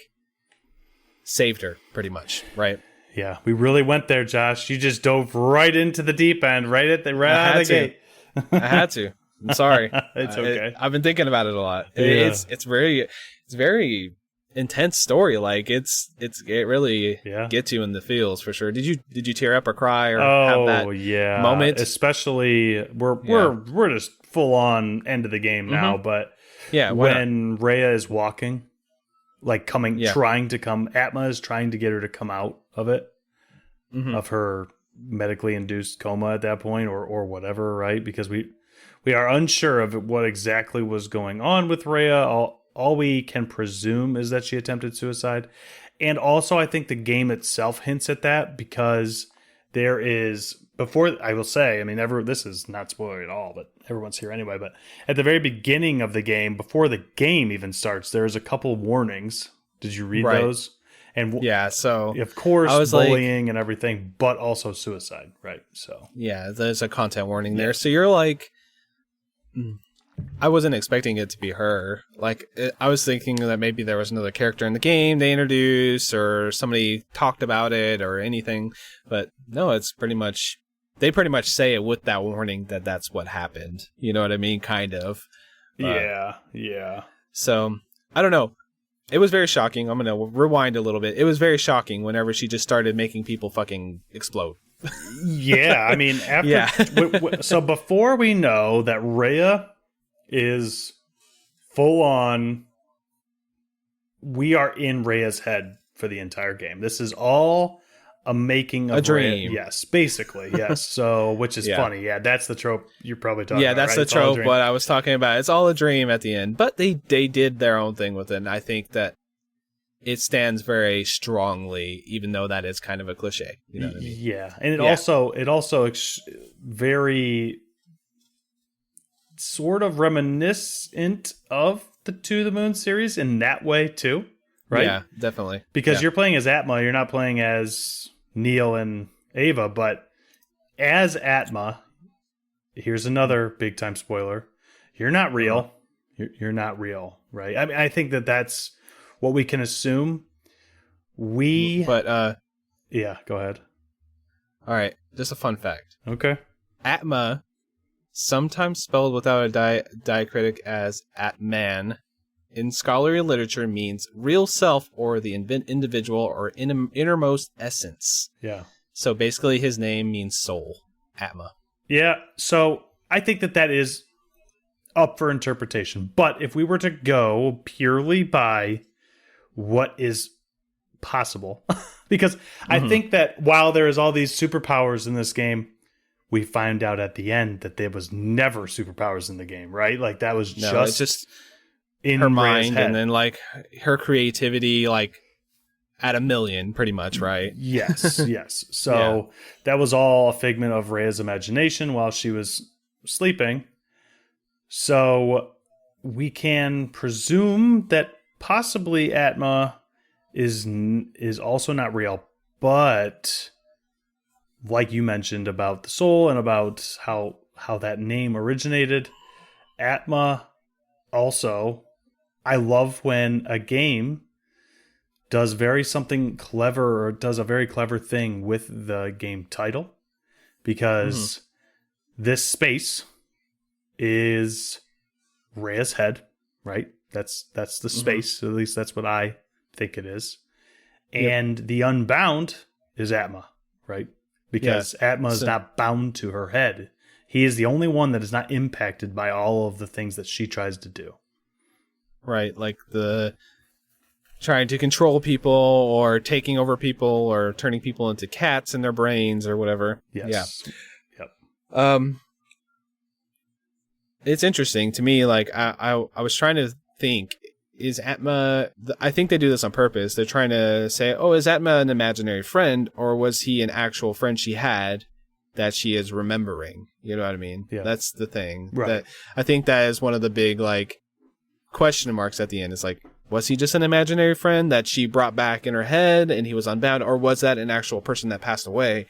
saved her pretty much, right? Yeah, we really went there, Josh. You just dove right into the deep end, right out of the gate. I had to. I'm sorry. It's okay. I've been thinking about it a lot. Yeah. It's very intense story. Like it really gets you in the feels for sure. Did you tear up or cry or have that moment? Especially we're just full on end of the game now, but when Rhea is walking, like trying to come, Atma is trying to get her to come out of it, of her medically induced coma at that point, or whatever, right? Because we are unsure of what exactly was going on with Rhea. All we can presume is that she attempted suicide. And also, I think the game itself hints at that, because there is, before, I will say, I mean, this is not spoiler at all, but everyone's here anyway. But at the very beginning of the game, before the game even starts, there's a couple warnings. Did you read those? And so of course, bullying and everything, but also suicide, right? So there's a content warning there. So you're like, I wasn't expecting it to be her. Like, I was thinking that maybe there was another character in the game they introduced, or somebody talked about it or anything. But no, it's they pretty much say it with that warning that that's what happened. You know what I mean? Kind of. Yeah. So, I don't know. It was very shocking. I'm going to rewind a little bit. It was very shocking whenever she just started making people fucking explode. Yeah, I mean, so before we know that Rhea is full on, we are in Rhea's head for the entire game. This is all a making of a dream. Rhea. Yes, basically, yes. So, which is funny. Yeah, that's the trope you're probably talking about. Yeah, that's right? the trope what I was talking about. It's all a dream at the end. But they did their own thing with it. And I think that it stands very strongly, even though that is kind of a cliche. You know what I mean? Yeah, and it also very sort of reminiscent of the To the Moon series in that way too, right? Yeah, definitely. Because you're playing as Atma, you're not playing as Neil and Ava, but as Atma, here's another big time spoiler: you're not real. You're not real, right? I mean, I think that's what we can assume. But yeah, go ahead. All right, just a fun fact. Okay. Atma, sometimes spelled without a diacritic as Atman, in scholarly literature means real self, or the individual, or innermost essence. Yeah. So basically his name means soul, Atma. Yeah, so I think that is up for interpretation. But if we were to go purely by what is possible, because I think that while there is all these superpowers in this game, we find out at the end that there was never superpowers in the game, right? Like that was just in her mind, and then like her creativity, like at 1,000,000, pretty much, right? Yes, yes. So that was all a figment of Rhea's imagination while she was sleeping. So we can presume that possibly Atma is also not real, but like you mentioned about the soul and about how that name originated, Atma also, I love when a game does something clever, or does a very clever thing with the game title, because this space is Rhea's head, right? That's the space. At least that's what I think it is. And the Unbound is Atma, right? Because Atma is not bound to her head. He is the only one that is not impacted by all of the things that she tries to do. Right, like the trying to control people or taking over people or turning people into cats in their brains or whatever. Yes. Yeah. Yep. It's interesting to me. Like I was trying to think, is Atma? I think they do this on purpose. They're trying to say, oh, is Atma an imaginary friend, or was he an actual friend she had that she is remembering? You know what I mean? Yeah. That's the thing. Right. That I think that is one of the big like question marks at the end. Is like, was he just an imaginary friend that she brought back in her head and he was unbound, or was that an actual person that passed away,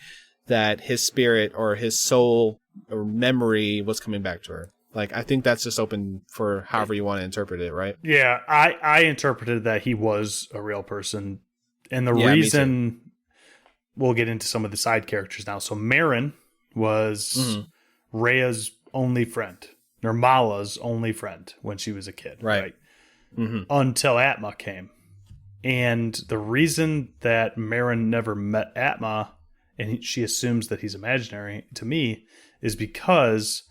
that his spirit or his soul or memory was coming back to her? Like, I think that's just open for however you want to interpret it, right? Yeah, I interpreted that he was a real person. And the reason, we'll get into some of the side characters now. So Marin was Rhea's only friend, Nirmala's only friend when she was a kid. Right. Until Atma came. And the reason that Marin never met Atma, and she assumes that he's imaginary, to me, is because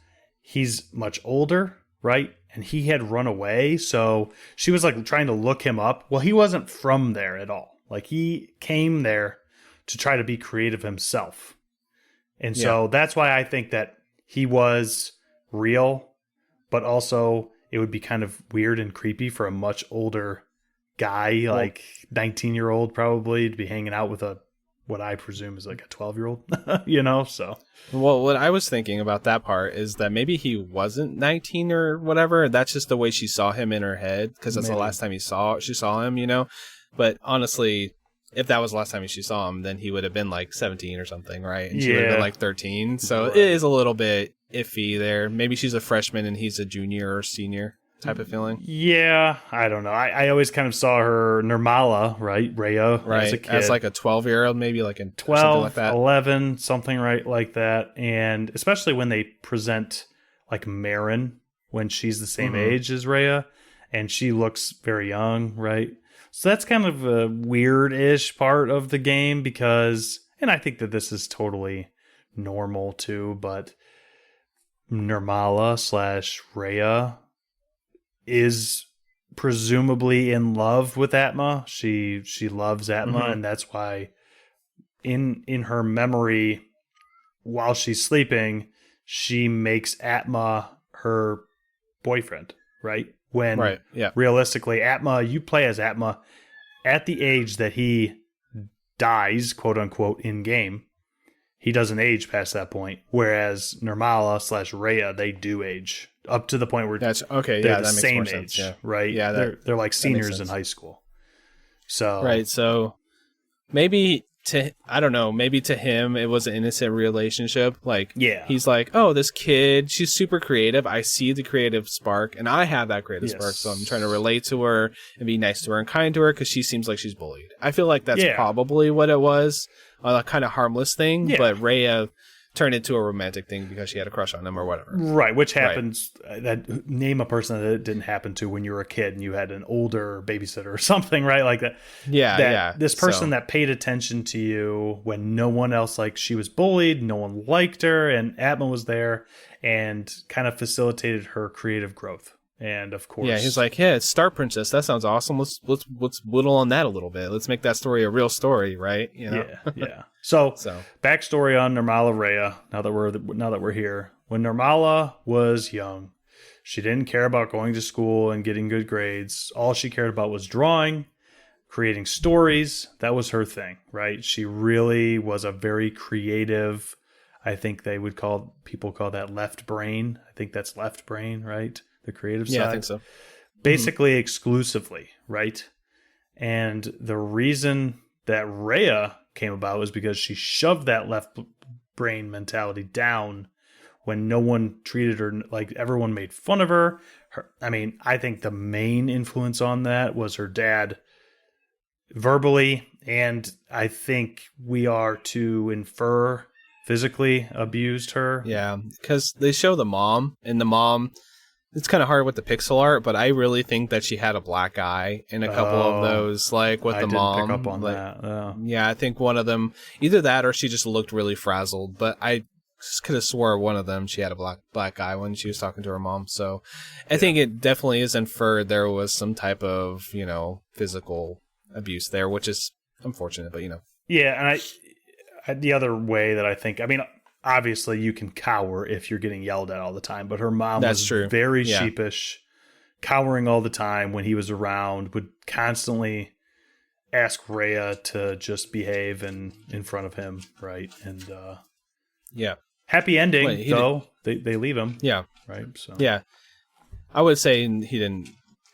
he's much older, right? And he had run away, so she was like trying to look him up. Well, he wasn't from there at all. Like, he came there to try to be creative himself. And so that's why I think that he was real, but also it would be kind of weird and creepy for a much older guy, like 19-year-old probably, to be hanging out with what I presume is like a 12-year-old, you know? So, well, what I was thinking about that part is that maybe he wasn't 19 or whatever. That's just the way she saw him in her head, because that's the last time she saw him, you know? But honestly, if that was the last time she saw him, then he would have been like 17 or something, right? And she would have been like 13. So it is a little bit iffy there. Maybe she's a freshman and he's a junior or senior type of feeling. Yeah, I don't know. I always kind of saw her Nirmala, right? Rhea, right, as a kid. As like a 12-year-old, maybe like a 12, something like that. 11, something right like that. And especially when they present like Marin when she's the same age as Rhea, and she looks very young, right? So that's kind of a weird-ish part of the game, because, and I think that this is totally normal too, but Nirmala / Rhea is presumably in love with Atma. She loves Atma, and that's why in her memory, while she's sleeping, she makes Atma her boyfriend, right? When realistically, Atma, you play as Atma at the age that he dies, quote unquote, in game. He doesn't age past that point, whereas Nirmala / Rhea, they do age up to the point where that's okay. They're Yeah, the that makes same more age, sense. Yeah. right? Yeah, they're like seniors in high school. So right. So maybe I don't know. Maybe to him it was an innocent relationship. Like he's like, oh, this kid, she's super creative. I see the creative spark, and I have that creative spark. So I'm trying to relate to her and be nice to her and kind to her, because she seems like she's bullied. I feel like that's probably what it was. A kind of harmless thing, but Rhea turned into a romantic thing because she had a crush on him or whatever. Right, which happens. That name a person that it didn't happen to when you were a kid and you had an older babysitter or something, right? Like that. Yeah. This person that paid attention to you when no one else, like, she was bullied, no one liked her, and Atma was there and kind of facilitated her creative growth. And of course, he's like, it's Star Princess. That sounds awesome. Let's whittle on that a little bit. Let's make that story a real story, right? You know? Yeah. So backstory on Nirmala Rhea. Now that we're here, when Nirmala was young, she didn't care about going to school and getting good grades. All she cared about was drawing, creating stories. That was her thing, right? She really was a very creative. I think people call that left brain. I think that's left brain, right? the creative Yeah, side. I think so. Basically exclusively, right? And the reason that Rhea came about was because she shoved that left brain mentality down when no one treated her, like everyone made fun of her. I mean, I think the main influence on that was her dad verbally, and I think we are to infer physically abused her. Yeah, because they show the mom, and the mom, it's kind of hard with the pixel art, but I really think that she had a black eye in a couple of those, like with the mom. I didn't pick up on like, that. Oh. Yeah, I think one of them, either that or she just looked really frazzled, but I just could have swore one of them, she had a black eye when she was talking to her mom. So I think it definitely is inferred there was some type of, physical abuse there, which is unfortunate, but Yeah, and the other way that I think, I mean, obviously you can cower if you're getting yelled at all the time, but her mom was very sheepish, cowering all the time when he was around, would constantly ask Rhea to just behave in front of him, right? And happy ending, though. They leave him. Yeah. Right? So yeah. I would say he didn't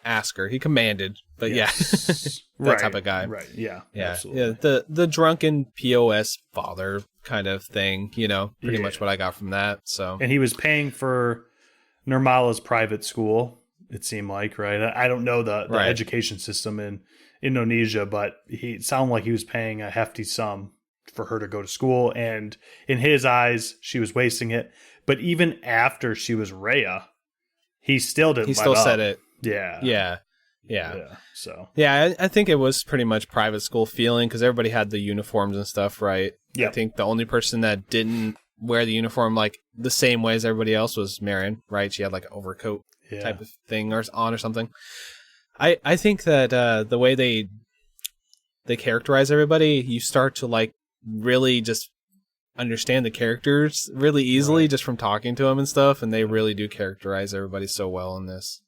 ask her. He commanded, but that type of guy. Right, yeah. Absolutely. Yeah, the drunken POS father kind of thing, pretty much what I got from that. So, and he was paying for Nirmala's private school, it seemed like, right? I don't know the education system in Indonesia, but it sounded like he was paying a hefty sum for her to go to school, and in his eyes, she was wasting it. But even after she was Rhea, he still didn't. He still said it. Yeah. So I think it was pretty much private school feeling because everybody had the uniforms and stuff, right? Yeah. I think the only person that didn't wear the uniform like the same way as everybody else was Marin, right? She had like an overcoat type of thing or something. I think that the way they characterize everybody, you start to like really just understand the characters really easily just from talking to them and stuff, and they really do characterize everybody so well in this.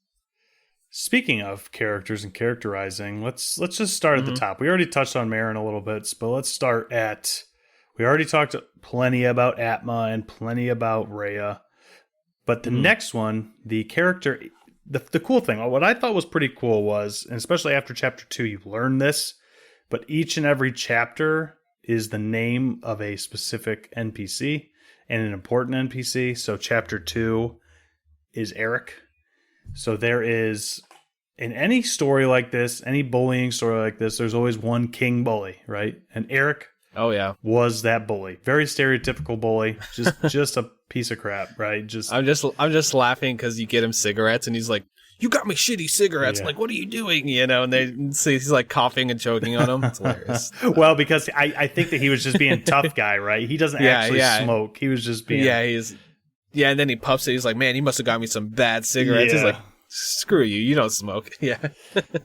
Speaking of characters and characterizing, let's just start at the top. We already touched on Marin a little bit, but let's start at... We already talked plenty about Atma and plenty about Rhea, but the next one, the character... The cool thing, what I thought was pretty cool was, and especially after Chapter 2, you learn this, but each and every chapter is the name of a specific NPC and an important NPC. So Chapter 2 is Eric. So there is, in any story like this, any bullying story like this, there's always one king bully, right? And Eric was that bully. Very stereotypical bully. Just a piece of crap, right? I'm just laughing because you get him cigarettes and he's like, "You got me shitty cigarettes." Like, what are you doing? And they see he's like coughing and choking on them. It's hilarious. Well, because I think that he was just being tough guy, right? He doesn't actually smoke. He was just being... Yeah, and then he puffs it. He's like, "Man, he must have got me some bad cigarettes." He's like, "Screw you, you don't smoke." Yeah.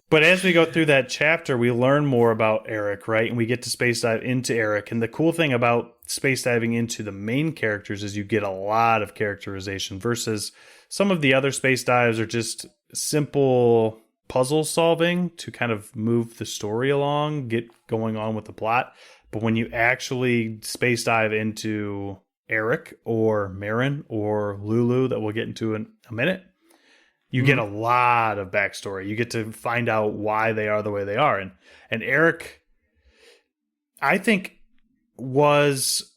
But as we go through that chapter, we learn more about Eric, right? And we get to space dive into Eric. And the cool thing about space diving into the main characters is you get a lot of characterization versus some of the other space dives are just simple puzzle solving to kind of move the story along, get going on with the plot. But when you actually space dive into Eric or Marin or Lulu that we'll get into in a minute, you get a lot of backstory. You get to find out why they are the way they are. And Eric, I think, was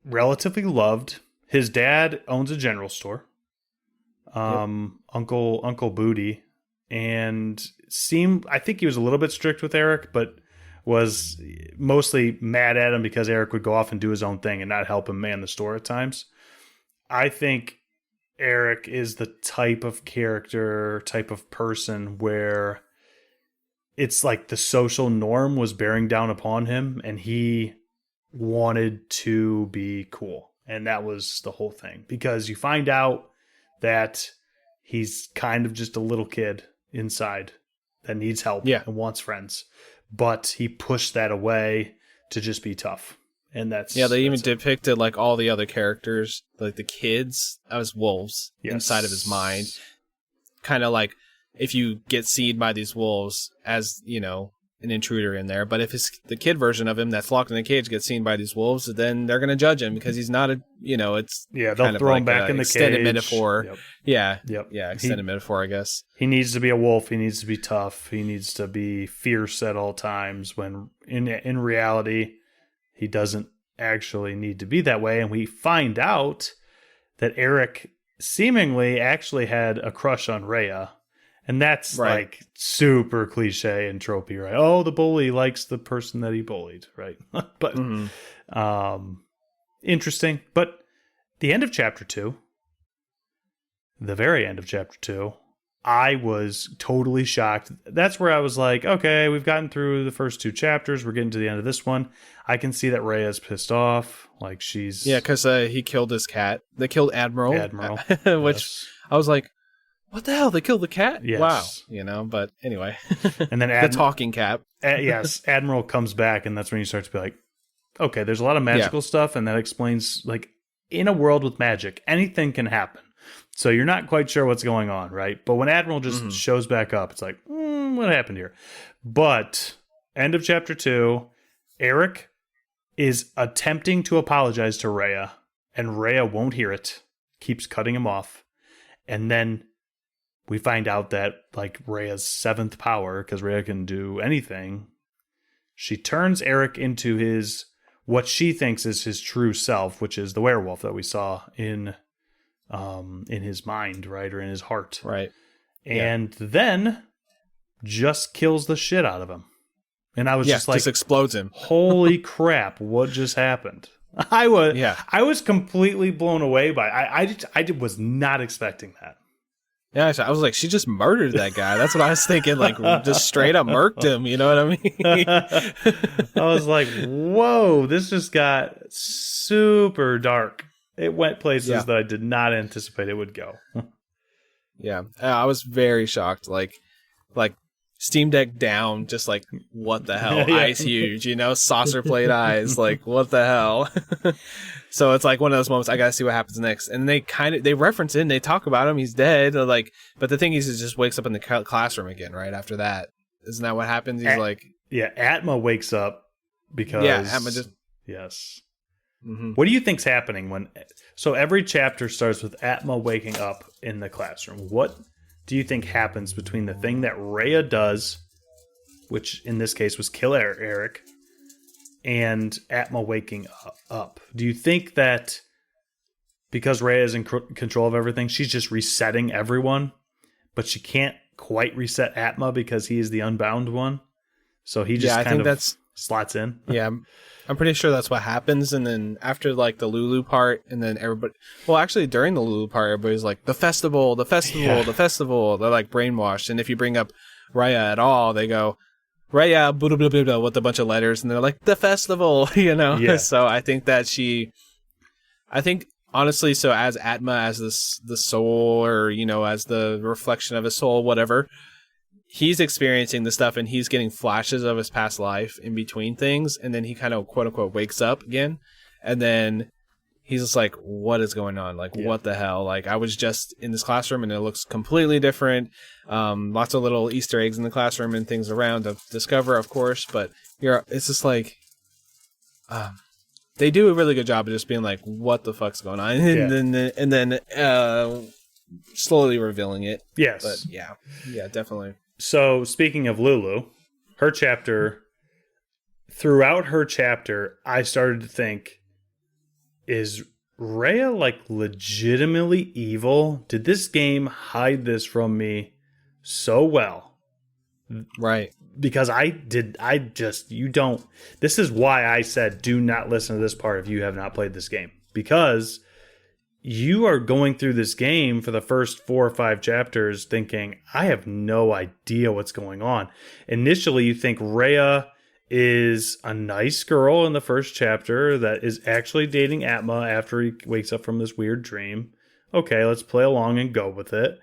relatively loved. His dad owns a general store, Uncle Booty, and I think he was a little bit strict with Eric, but was mostly mad at him because Eric would go off and do his own thing and not help him man the store at times. I think Eric is the type of character, type of person where it's like the social norm was bearing down upon him and he wanted to be cool. And that was the whole thing, because you find out that he's kind of just a little kid inside that needs help and wants friends. But he pushed that away to just be tough. And that's... Yeah, they even depicted like all the other characters, like the kids as wolves inside of his mind. Kind of like if you get seed by these wolves, as an intruder in there. But if the kid version of him that's locked in a cage gets seen by these wolves, then they're going to judge him because he's not it's they'll kind throw of him back in the extended cage. metaphor. Yep. Yeah, extended metaphor, I guess. He needs to be a wolf. He needs to be tough. He needs to be fierce at all times. When in reality, he doesn't actually need to be that way. And we find out that Eric seemingly actually had a crush on Rhea. And that's like super cliche and tropey, right? Oh, the bully likes the person that he bullied, right? But interesting. But the end of chapter 2, the very end of chapter 2, I was totally shocked. That's where I was like, okay, we've gotten through the first 2 chapters. We're getting to the end of this one. I can see that Rhea's pissed off. Like she's... Yeah, because he killed his cat. They killed Admiral. Which I was like, what the hell? They killed the cat? Yes. Wow. But anyway. And then the talking cat. Yes, Admiral comes back, and that's when you start to be like, okay, there's a lot of magical stuff, and that explains, like, in a world with magic, anything can happen. So you're not quite sure what's going on, right? But when Admiral just shows back up, it's like, what happened here? But, end of chapter 2, Eric is attempting to apologize to Rhea, and Rhea won't hear it, keeps cutting him off, and then we find out that, like, Rhea's 7th power, because Rhea can do anything, she turns Eric into what she thinks is his true self, which is the werewolf that we saw in his mind, right? Or in his heart. Right. And then just kills the shit out of him. And I was just like... just explodes him. Holy crap, what just happened? I was completely blown away by it. I was not expecting that. Yeah, I was like, she just murdered that guy. That's what I was thinking. Like, just straight up murked him. You know what I mean? I was like, whoa, this just got super dark. It went places that I did not anticipate it would go. Yeah, I was very shocked. Like Steam Deck down, just like, what the hell? Eyes huge, saucer plate eyes. Like, what the hell? So it's like one of those moments, I gotta see what happens next. And they reference it, they talk about him, he's dead. Like, but the thing is, he just wakes up in the classroom again, right after that. Isn't that what happens? He's Atma wakes up because... Yeah, Atma just... Yes. Mm-hmm. What do you think's happening so every chapter starts with Atma waking up in the classroom. What do you think happens between the thing that Rhea does, which in this case was kill Eric, and Atma waking up? Do you think that because Rhea is in control of everything, she's just resetting everyone, but she can't quite reset Atma because he is the unbound one? So he just kind of slots in? Yeah, I'm pretty sure that's what happens. And then after like the Lulu part, and then everybody... Well, actually during the Lulu part, everybody's like, the festival. They're like brainwashed. And if you bring up Rhea at all, they go... Rhea, blah, blah, blah, blah, with a bunch of letters, and they're like, the festival, Yeah. So I think that honestly, so as Atma, as the soul, or, as the reflection of his soul, whatever, he's experiencing the stuff, and he's getting flashes of his past life in between things, and then he kind of, quote unquote, wakes up again, and then he's just like, what is going on? Like, what the hell? Like, I was just in this classroom and it looks completely different. Lots of little Easter eggs in the classroom and things around to discover, of course, but it's just like, they do a really good job of just being like, what the fuck's going on? And then slowly revealing it. Yes. But yeah, definitely. So speaking of Lulu, throughout her chapter, I started to think, is Rhea like legitimately evil? Did this game hide this from me so well? Right. Because this is why I said do not listen to this part if you have not played this game. Because you are going through this game for the first 4 or 5 chapters thinking, I have no idea what's going on. Initially, you think Rhea is a nice girl in the first chapter that is actually dating Atma after he wakes up from this weird dream. Okay, let's play along and go with it.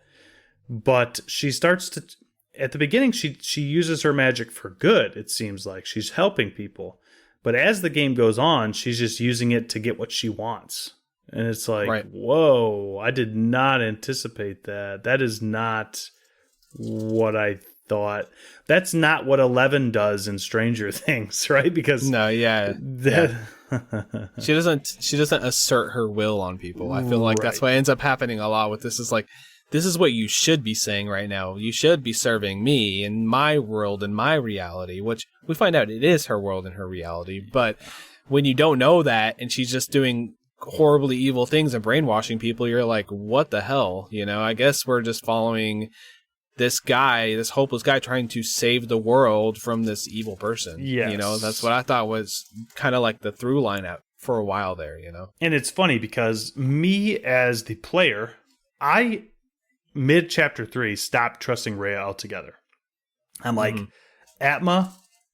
But she starts to... At the beginning, she uses her magic for good, it seems like. She's helping people. But as the game goes on, she's just using it to get what she wants. And it's like, Whoa, I did not anticipate that. That is not what I thought that's not what 11 does in Stranger Things, right? Because No, yeah. She doesn't assert her will on people. I feel like that's what ends up happening a lot with this is like, this is what you should be saying right now. You should be serving me in my world and my reality, which we find out it is her world and her reality. But when you don't know that and she's just doing horribly evil things and brainwashing people, you're like, what the hell? You know, I guess we're just following this guy, this hopeless guy trying to save the world from this evil person. Yes. You know, that's what I thought was kind of like the through line out for a while there, you know? And it's funny because me as the player, I mid chapter 3 stopped trusting Rhea altogether. I'm like, Atma,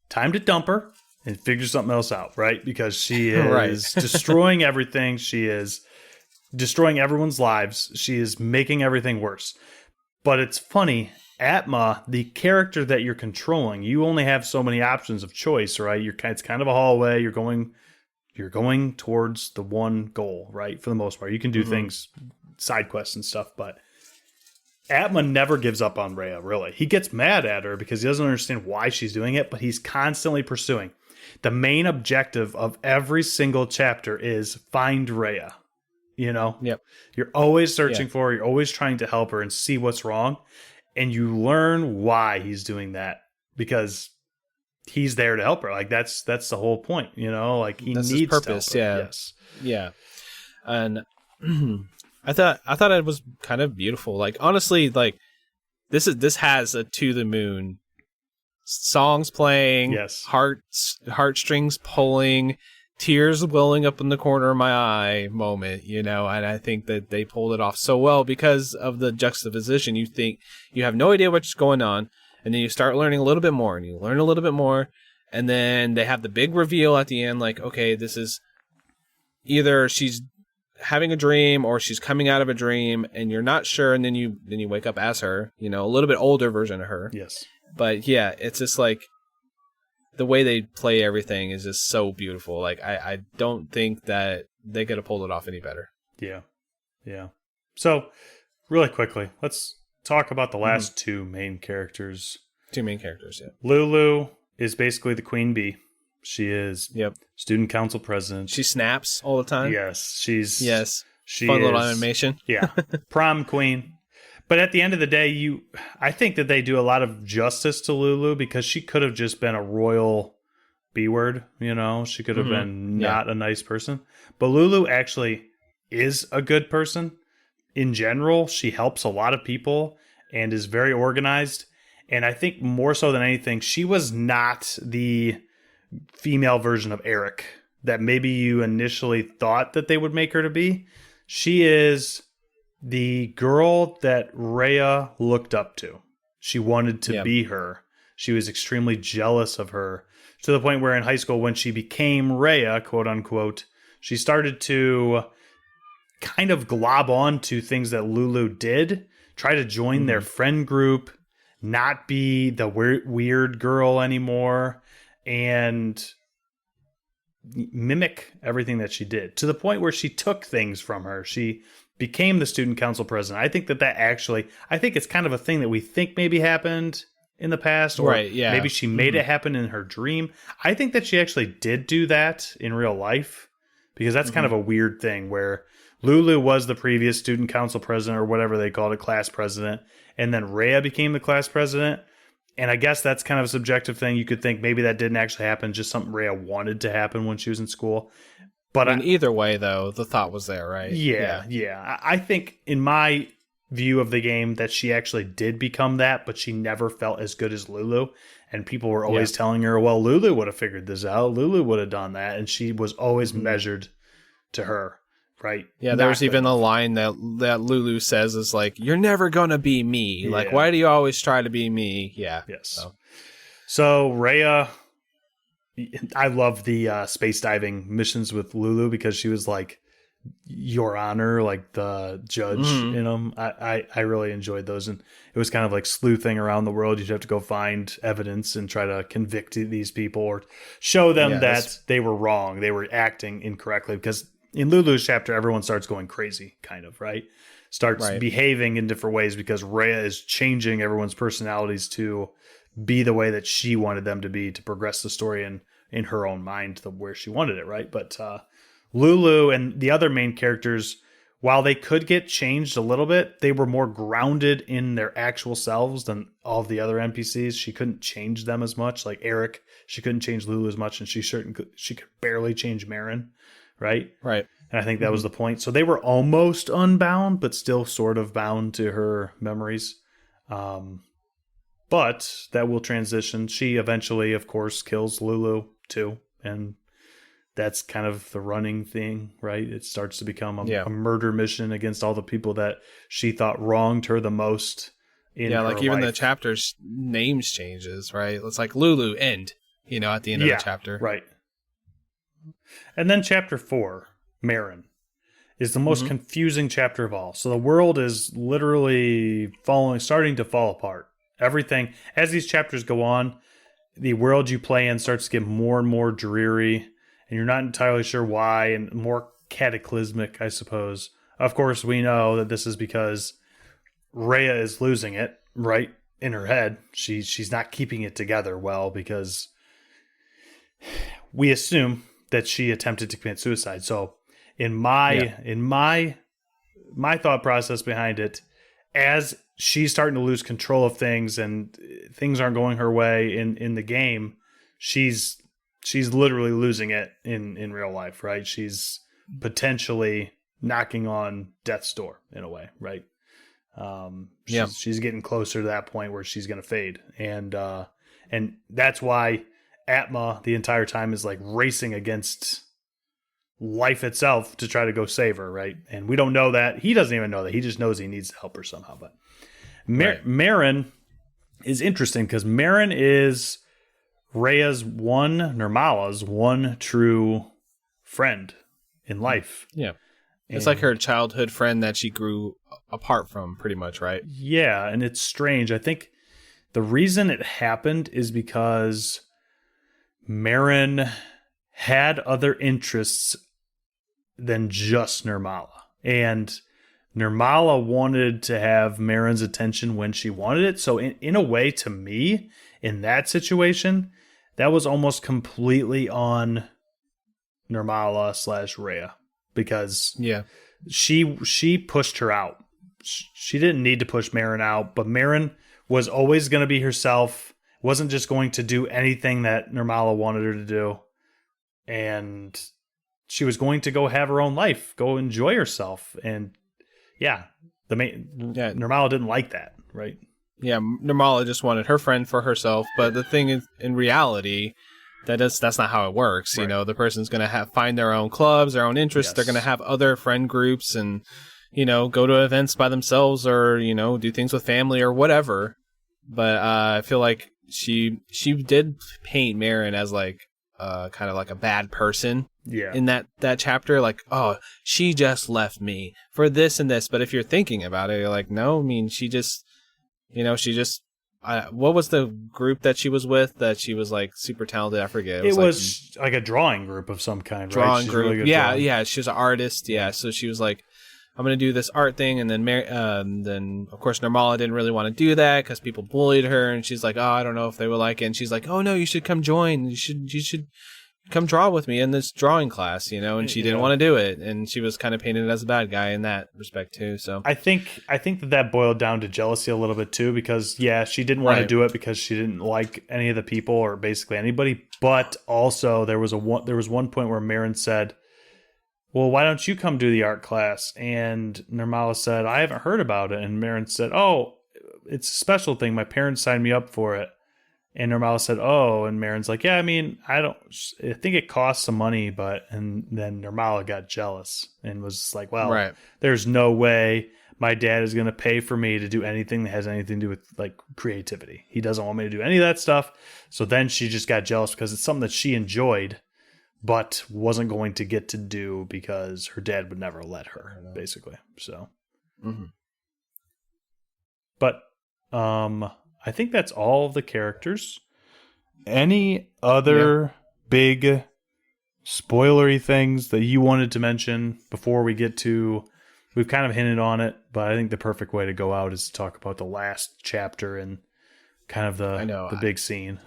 time to dump her and figure something else out, right? Because she is destroying everything. She is destroying everyone's lives. She is making everything worse. But it's funny, Atma, the character that you're controlling, you only have so many options of choice, right? It's kind of a hallway. You're going towards the one goal, right? For the most part, you can do things, side quests and stuff, but Atma never gives up on Rhea, really. He gets mad at her because he doesn't understand why she's doing it, but he's constantly pursuing. The main objective of every single chapter is find Rhea. You know? Yep. You're always searching for her. You're always trying to help her and see what's wrong. And you learn why he's doing that because he's there to help her. Like that's the whole point, you know? Like he needs his purpose, to help her. Yeah. Yes. Yeah. And I thought it was kind of beautiful. Like honestly, like this has a to the moon songs playing, yes, heartstrings pulling, tears welling up in the corner of my eye moment, you know, and I think that they pulled it off so well because of the juxtaposition. You think you have no idea what's going on, and then you start learning a little bit more, and you learn a little bit more, and then they have the big reveal at the end, like, okay, this is either she's having a dream or she's coming out of a dream, and you're not sure, and then you wake up as her, you know, a little bit older version of her. Yes. But yeah, it's just like the way they play everything is just so beautiful. Like I don't think that they could have pulled it off any better. Yeah. Yeah. So really quickly, let's talk about the last two main characters. Two main characters, yeah. Lulu is basically the queen bee. She is student council president. She snaps all the time. Yes. She fun little animation. Yeah. Prom queen. But at the end of the day, I think that they do a lot of justice to Lulu because she could have just been a royal B-word, you know? She could have been not a nice person. But Lulu actually is a good person. In general, she helps a lot of people and is very organized. And I think more so than anything, she was not the female version of Eric that maybe you initially thought that they would make her to be. She is the girl that Rhea looked up to. She wanted to be her. She was extremely jealous of her to the point where in high school, when she became Rhea, quote unquote, she started to kind of glob on to things that Lulu did, try to join their friend group, not be the weird girl anymore, and mimic everything that she did to the point where she took things from her. She became the student council president. I think that actually, I think it's kind of a thing that we think maybe happened in the past, or maybe she made it happen in her dream. I think that she actually did do that in real life because that's kind of a weird thing where Lulu was the previous student council president or whatever they called it, class president, and then Rhea became the class president. And I guess that's kind of a subjective thing. You could think maybe that didn't actually happen, just something Rhea wanted to happen when she was in school. But I mean, either way, though, the thought was there, right? Yeah. I think in my view of the game that she actually did become that, but she never felt as good as Lulu. And people were always telling her, well, Lulu would have figured this out. Lulu would have done that. And she was always measured to her, right? Yeah, there's even a line that Lulu says is like, you're never going to be me. Yeah. Like, why do you always try to be me? Yeah. Yes. So Rhea... I love the space diving missions with Lulu because she was like Your Honor, like the judge in them. I really enjoyed those. And it was kind of like sleuthing around the world. You'd have to go find evidence and try to convict these people or show them that they were wrong. They were acting incorrectly because in Lulu's chapter, everyone starts going crazy, kind of, right? starts Right. behaving in different ways because Rhea is changing everyone's personalities to be the way that she wanted them to be to progress the story in her own mind to where she wanted it, right? But Lulu and the other main characters, while they could get changed a little bit, they were more grounded in their actual selves than all of the other NPCs. She couldn't change them as much. Like Eric, she couldn't change Lulu as much, and she could barely change Marin, right? Right. And I think that was the point. So they were almost unbound, but still sort of bound to her memories. But that will transition. She eventually, of course, kills Lulu too, and that's kind of the running thing, right? It starts to become a murder mission against all the people that she thought wronged her the most in her like even life. the chapter's names changes, right? It's like Lulu end, at the end of the chapter. Right. And then chapter 4, Marin, is the most confusing chapter of all. So the world is literally starting to fall apart. Everything, as these chapters go on, the world you play in starts to get more and more dreary, and you're not entirely sure why, and more cataclysmic, I suppose. Of course, we know that this is because Rhea is losing it, right, in her head. She's not keeping it together well because we assume that she attempted to commit suicide. So in my thought process behind it, as she's starting to lose control of things and things aren't going her way in the game, she's literally losing it in real life, right? She's potentially knocking on death's door in a way, right? She's getting closer to that point where she's going to fade. And that's why Atma the entire time is like racing against life itself to try to go save her, right? And we don't know that. He doesn't even know that. He just knows he needs to help her somehow. But Marin is interesting because Marin is Nirmala's one true friend in life. Yeah. It's like her childhood friend that she grew apart from, pretty much, right? Yeah, and it's strange. I think the reason it happened is because Marin had other interests than just Nirmala. And Nirmala wanted to have Marin's attention when she wanted it. So in a way, to me, in that situation, that was almost completely on Nirmala / Rhea. Because she pushed her out. She didn't need to push Marin out, but Marin was always going to be herself, wasn't just going to do anything that Nirmala wanted her to do. And she was going to go have her own life, go enjoy herself. And Nirmala didn't like that, right? Yeah, Nirmala just wanted her friend for herself, but the thing is, in reality, that's not how it works. Right. The person's going to find their own clubs, their own interests. Yes. They're going to have other friend groups and, go to events by themselves or, do things with family or whatever. But I feel like she did paint Marin as like kind of like a bad person. Yeah. In that chapter, like, oh, she just left me for this and this. But if you're thinking about it, you're like, no, I mean, she just, what was the group that she was with that she was like super talented? I forget. It was like a drawing group of some kind, right? Drawing group. Really yeah. She was an artist. Yeah. So she was like, I'm going to do this art thing. And then of course, Nirmala didn't really want to do that because people bullied her. And she's like, oh, I don't know if they would like it. And she's like, oh, no, you should come join. You should come draw with me in this drawing class, and she didn't want to do it. And she was kind of painted as a bad guy in that respect too. So I think that boiled down to jealousy a little bit too, because she didn't want to do it because she didn't like any of the people or basically anybody. But also there was one point where Marin said, well, why don't you come do the art class? And Nirmala said, I haven't heard about it. And Marin said, oh, it's a special thing. My parents signed me up for it. And Nirmala said, oh, and Marin's like, yeah, I mean, I think it costs some money, and then Nirmala got jealous and was like, well, there's no way my dad is going to pay for me to do anything that has anything to do with like creativity. He doesn't want me to do any of that stuff. So then she just got jealous because it's something that she enjoyed, but wasn't going to get to do because her dad would never let her, basically. So, but, I think that's all of the characters. Any other big spoilery things that you wanted to mention before we get to we've kind of hinted on it, but I think the perfect way to go out is to talk about the last chapter and kind of the big scene.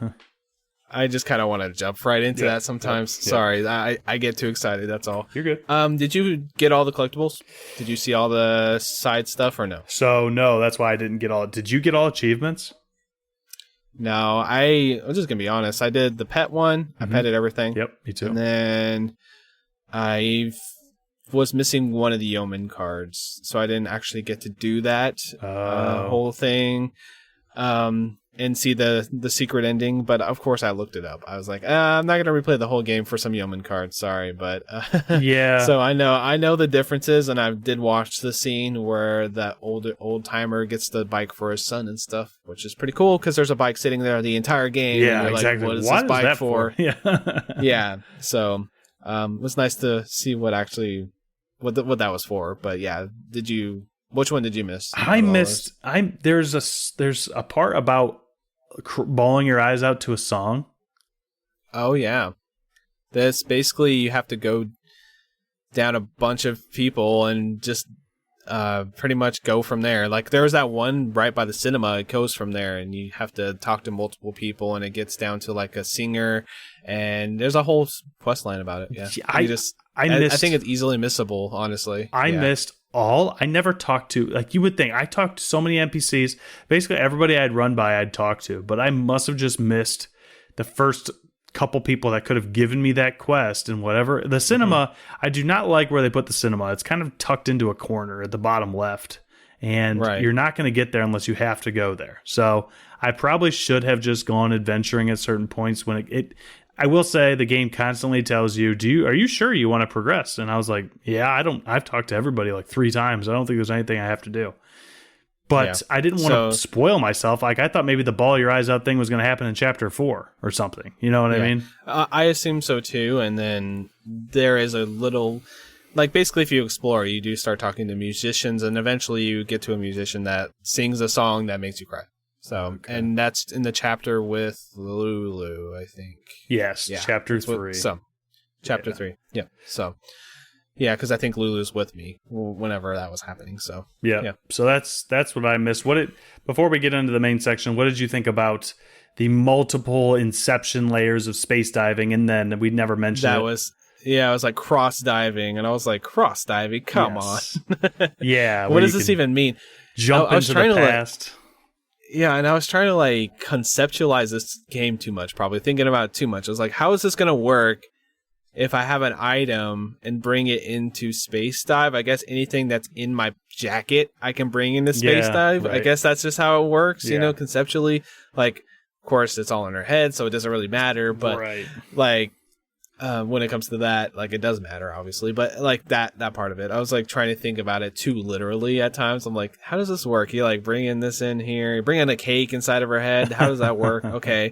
I just kind of want to jump right into that sometimes. Sorry, I get too excited. That's all. You're good. Did you get all the collectibles? Did you see all the side stuff or no? So no, that's why I didn't get all. Did you get all achievements? No, I'm just gonna be honest. I did the pet one. I petted everything. Yep, me too. And then I was missing one of the Yeoman cards, so I didn't actually get to do that whole thing. And see the secret ending, but of course I looked it up. I was like, I'm not gonna replay the whole game for some Yeoman cards, sorry, but yeah. So I know the differences, and I did watch the scene where that old timer gets the bike for his son and stuff, which is pretty cool because there's a bike sitting there the entire game. Yeah, and you're exactly. Like, what is this bike for? Yeah, yeah. So it was nice to see what that was for. But yeah, which one did you miss? I missed. There's a part about bawling your eyes out to a song. Oh yeah, this basically you have to go down a bunch of people and just pretty much go from there. Like there was that one right by the cinema. It goes from there, and you have to talk to multiple people, and it gets down to like a singer, and there's a whole quest line about it. Yeah, I think it's easily missable. Honestly, I missed all. I never talked to, like you would think. I talked to so many NPCs. Basically, everybody I'd run by, I'd talk to. But I must have just missed the first couple people that could have given me that quest and whatever. The cinema, I do not like where they put the cinema. It's kind of tucked into a corner at the bottom left. And you're not going to get there unless you have to go there. So I probably should have just gone adventuring at certain points when I will say the game constantly tells you, are you sure you want to progress? And I was like, yeah, I've talked to everybody like 3 times. I don't think there's anything I have to do. But I didn't want to spoil myself. Like I thought maybe the ball your eyes out thing was going to happen in chapter 4 or something. You know what I mean? I assume so too. And then there is a little, like basically if you explore, you do start talking to musicians, and eventually you get to a musician that sings a song that makes you cry. So, and that's in the chapter with Lulu, I think. Yes, chapter 3. Chapter 3. Yeah. So, yeah, because I think Lulu's with me whenever that was happening. So, yeah. So that's what I missed. Before we get into the main section, what did you think about the multiple inception layers of space diving? And then we never mentioned it was like cross diving, and I was like, cross diving? Come on. Yeah. What does this even mean? Jump into the past. Yeah, and I was trying to like conceptualize this game too much, probably thinking about it too much. I was like, how is this going to work if I have an item and bring it into space dive? I guess anything that's in my jacket, I can bring into space dive. Right. I guess that's just how it works, conceptually. Like, of course, it's all in her head, so it doesn't really matter. But like, when it comes to that, like it does matter, obviously, but like that part of it, I was like trying to think about it too literally at times. I'm like, how does this work? You like bringing this in here, you bring in a cake inside of her head. How does that work? Okay,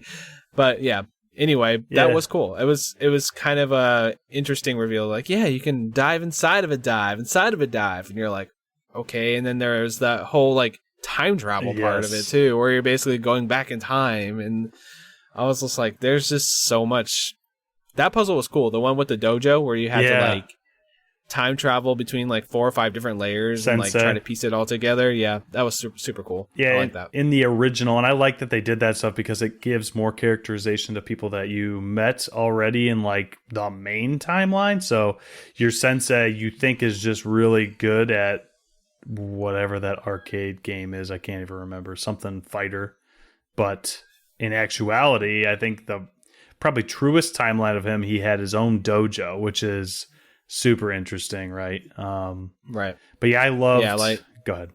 but yeah. Anyway, that was cool. It was kind of a interesting reveal. Like, yeah, you can dive inside of a dive, and you're like, okay. And then there's that whole like time travel part of it too, where you're basically going back in time. And I was just like, there's just so much. That puzzle was cool. The one with the dojo where you had to like time travel between like 4 or 5 different layers and like try to piece it all together. Yeah, that was super, super cool. Yeah, I like that. In the original, and I like that they did that stuff because it gives more characterization to people that you met already in like the main timeline. So your sensei you think is just really good at whatever that arcade game is. I can't even remember. Something fighter. But in actuality, I think the probably truest timeline of him, he had his own dojo, which is super interesting, right? Right. But yeah, I loved... Yeah, like... Go ahead.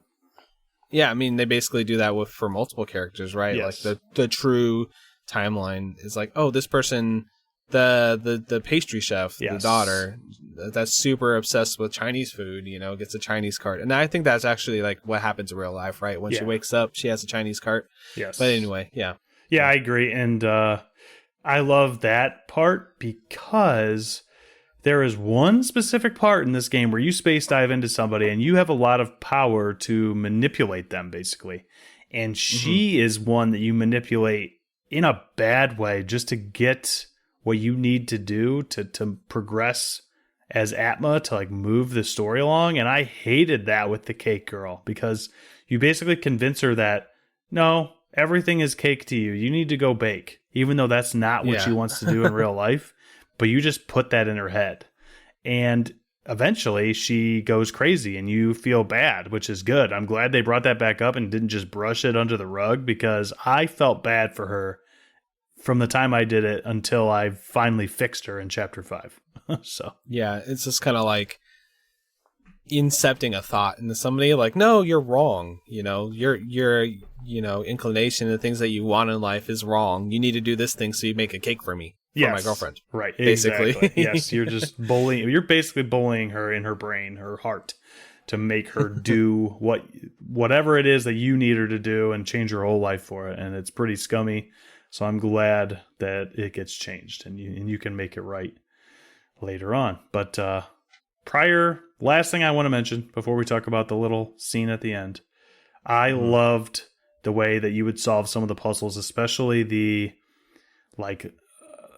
Yeah, I mean, they basically do that for multiple characters, right? Yes. Like the true timeline is like, oh, this person, the pastry chef, the daughter, that's super obsessed with Chinese food, gets a Chinese cart. And I think that's actually like what happens in real life, right? When she wakes up, she has a Chinese cart. Yes. But anyway, yeah. Yeah, I agree. And I love that part because there is one specific part in this game where you space dive into somebody and you have a lot of power to manipulate them, basically. And she is one that you manipulate in a bad way just to get what you need to do to progress as Atma to like move the story along. And I hated that with the cake girl, because you basically convince her that no, everything is cake to you. You need to go bake, even though that's not what she wants to do in real life. But you just put that in her head. And eventually she goes crazy and you feel bad, which is good. I'm glad they brought that back up and didn't just brush it under the rug, because I felt bad for her from the time I did it until I finally fixed her in chapter 5. So yeah, it's just kind of like incepting a thought into somebody, like, no, you're wrong. You know, your inclination, the things that you want in life is wrong. You need to do this thing so you make a cake for me. For my girlfriend. Right. Basically. Exactly. Yes. You're just bullying. You're basically bullying her in her brain, her heart, to make her do whatever it is that you need her to do and change her whole life for it. And it's pretty scummy. So I'm glad that it gets changed and you can make it right later on. But last thing I want to mention before we talk about the little scene at the end, I loved the way that you would solve some of the puzzles, especially the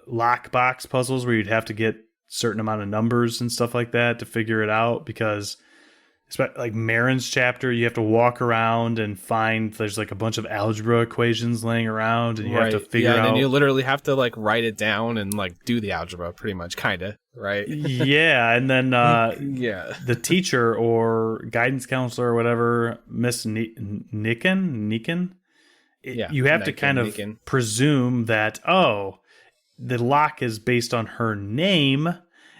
lockbox puzzles where you'd have to get certain amount of numbers and stuff like that to figure it out, because like Marin's chapter, you have to walk around and find there's like a bunch of algebra equations laying around and you have to figure out. And then you literally have to like write it down and like do the algebra pretty much, kind of, right? Yeah. And then the teacher or guidance counselor or whatever, Miss Niken, you have to kind of presume that, the lock is based on her name,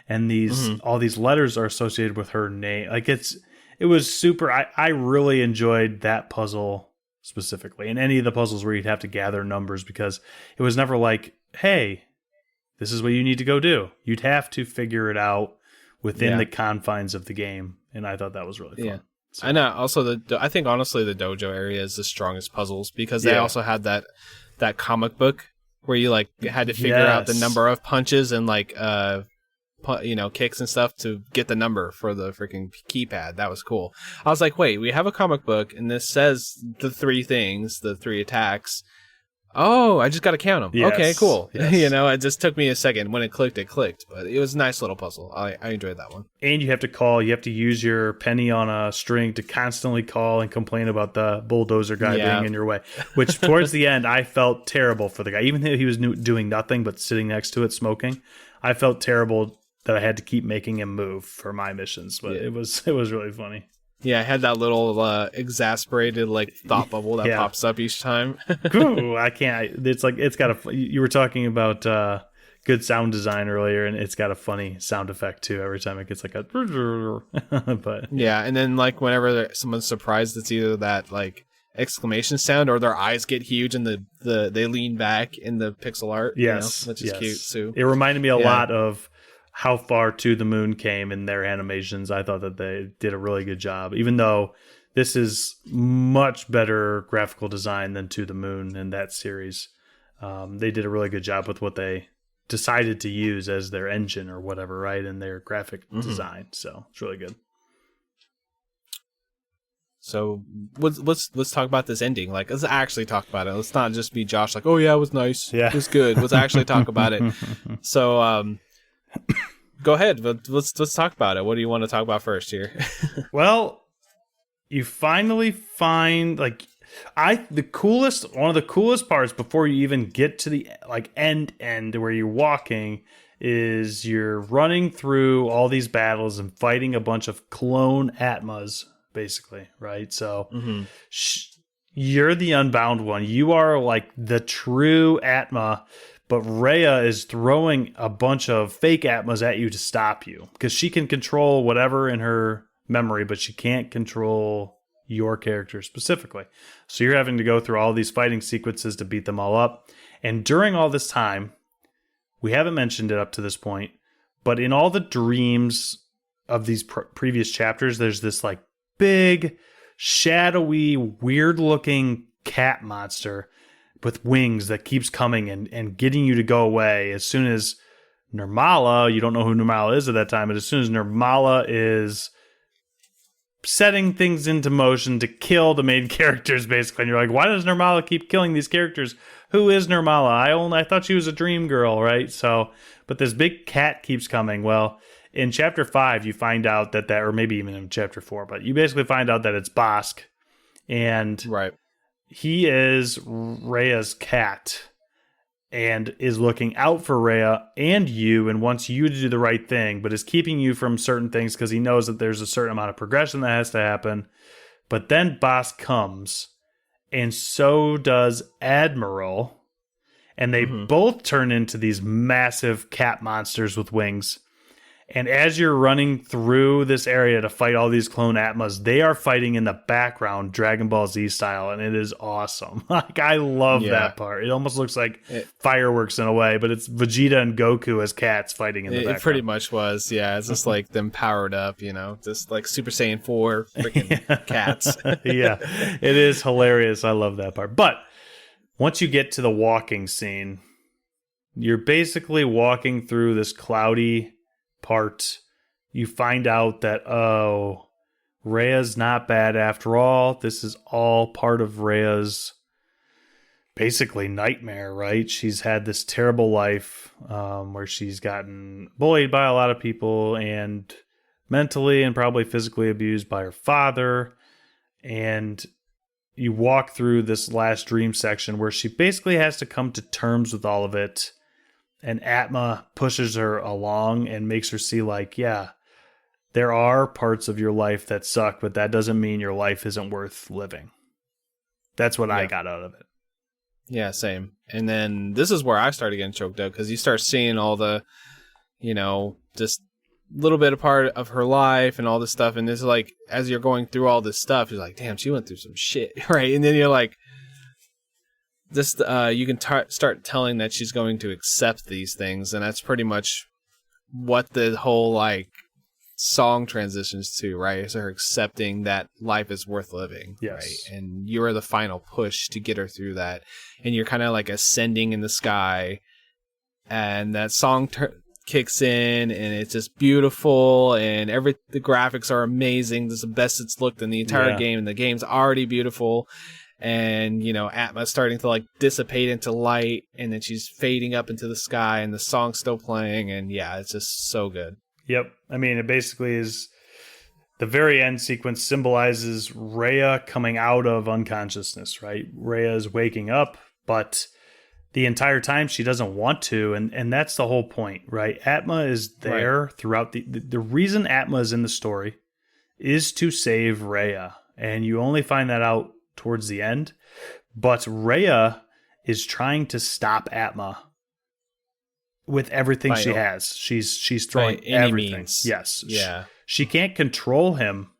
and all these letters are associated with her name. Like it was super. I really enjoyed that puzzle specifically, and any of the puzzles where you'd have to gather numbers, because it was never like, hey, this is what you need to go do. You'd have to figure it out within the confines of the game, and I thought that was really fun. Yeah. So. I know. Also, I think honestly the dojo area is the strongest puzzles, because they also had that comic book where you like had to figure out the number of punches and like kicks and stuff to get the number for the freaking keypad. That was cool. I was like, wait, we have a comic book and this says the 3 things, the 3 attacks. Oh, I just got to count them. Yes. Okay, cool. Yes. It just took me a second. When it clicked, but it was a nice little puzzle. I enjoyed that one. And you have to use your penny on a string to constantly call and complain about the bulldozer guy being in your way, which towards the end, I felt terrible for the guy. Even though he was doing nothing but sitting next to it smoking, I felt terrible that I had to keep making him move for my missions, but it was really funny. Yeah, I had that little exasperated thought bubble that pops up each time. Ooh, I can't. It's like you were talking about good sound design earlier, and it's got a funny sound effect too. Every time it gets like a, but yeah, and then whenever someone's surprised, it's either that exclamation sound or their eyes get huge and they lean back in the pixel art. Yes, which is cute too. It reminded me a lot of How Far to the Moon came in their animations. I thought that they did a really good job, even though this is much better graphical design than To the Moon in that series. They did a really good job with what they decided to use as their engine or whatever, right, in their graphic design. So it's really good. So let's talk about this ending. Let's actually talk about it. Let's not just be Josh oh yeah, it was nice. Yeah. It was good. Let's actually talk about it. So go ahead. Let's talk about it. What do you want to talk about first here? Well, you finally find one of the coolest parts before you even get to the end where you're walking is you're running through all these battles and fighting a bunch of clone Atmas, basically, right? So you're the Unbound one. You are the true Atma. But Rhea is throwing a bunch of fake Atmas at you to stop you, because she can control whatever in her memory, but she can't control your character specifically. So you're having to go through all these fighting sequences to beat them all up. And during all this time, we haven't mentioned it up to this point, but in all the dreams of these previous chapters, there's this big, shadowy, weird-looking cat monster with wings that keeps coming and getting you to go away as soon as Nirmala, you don't know who Nirmala is at that time, but as soon as Nirmala is setting things into motion to kill the main characters, basically, and you're like, why does Nirmala keep killing these characters? Who is Nirmala? I thought she was a dream girl, right? So, but this big cat keeps coming. Well, in chapter 5, you find out that, or maybe even in chapter 4, but you basically find out that it's Bosk, and Right. he is Rhea's cat and is looking out for Rhea and you and wants you to do the right thing, but is keeping you from certain things because he knows that there's a certain amount of progression that has to happen. But then Bosk comes, and so does Admiral, and they both turn into these massive cat monsters with wings. And as you're running through this area to fight all these clone Atmas, they are fighting in the background, Dragon Ball Z style, and it is awesome. Like, I love that part. It almost looks like fireworks in a way, but it's Vegeta and Goku as cats fighting in the background. It pretty much was, yeah. It's just like them powered up, just like Super Saiyan 4 freaking cats. Yeah, it is hilarious. I love that part. But once you get to the walking scene, you're basically walking through this cloudy part. You find out that, Rhea's not bad after all. This is all part of Rhea's basically nightmare, right? She's had this terrible life where she's gotten bullied by a lot of people and mentally and probably physically abused by her father. And you walk through this last dream section where she basically has to come to terms with all of it. And Atma pushes her along and makes her see, like, yeah, there are parts of your life that suck, but that doesn't mean your life isn't worth living. That's what I got out of it. Yeah, same. And then this is where I started getting choked up, because you start seeing all the, just little bit of part of her life and all this stuff. And this is like, as you're going through all this stuff, you're like, damn, she went through some shit, right? And then you're like, this, you can start telling that she's going to accept these things, and that's pretty much what the whole like song transitions to, right? So her accepting that life is worth living, right? And you're the final push to get her through that, and you're kind of like ascending in the sky, and that song kicks in, and it's just beautiful, and the graphics are amazing. This is the best it's looked in the entire game, and the game's already beautiful. And, Atma's starting to like dissipate into light, and then she's fading up into the sky, and the song's still playing. And yeah, it's just so good. Yep. I mean, it basically is the very end sequence symbolizes Rhea coming out of unconsciousness, right? Rhea is waking up, but the entire time she doesn't want to. And that's the whole point, right? Atma is there throughout the reason Atma is in the story is to save Rhea. And you only find that out towards the end, but Rhea is trying to stop Atma with everything she has. She's throwing everything. Means. Yes. Yeah. She can't control him,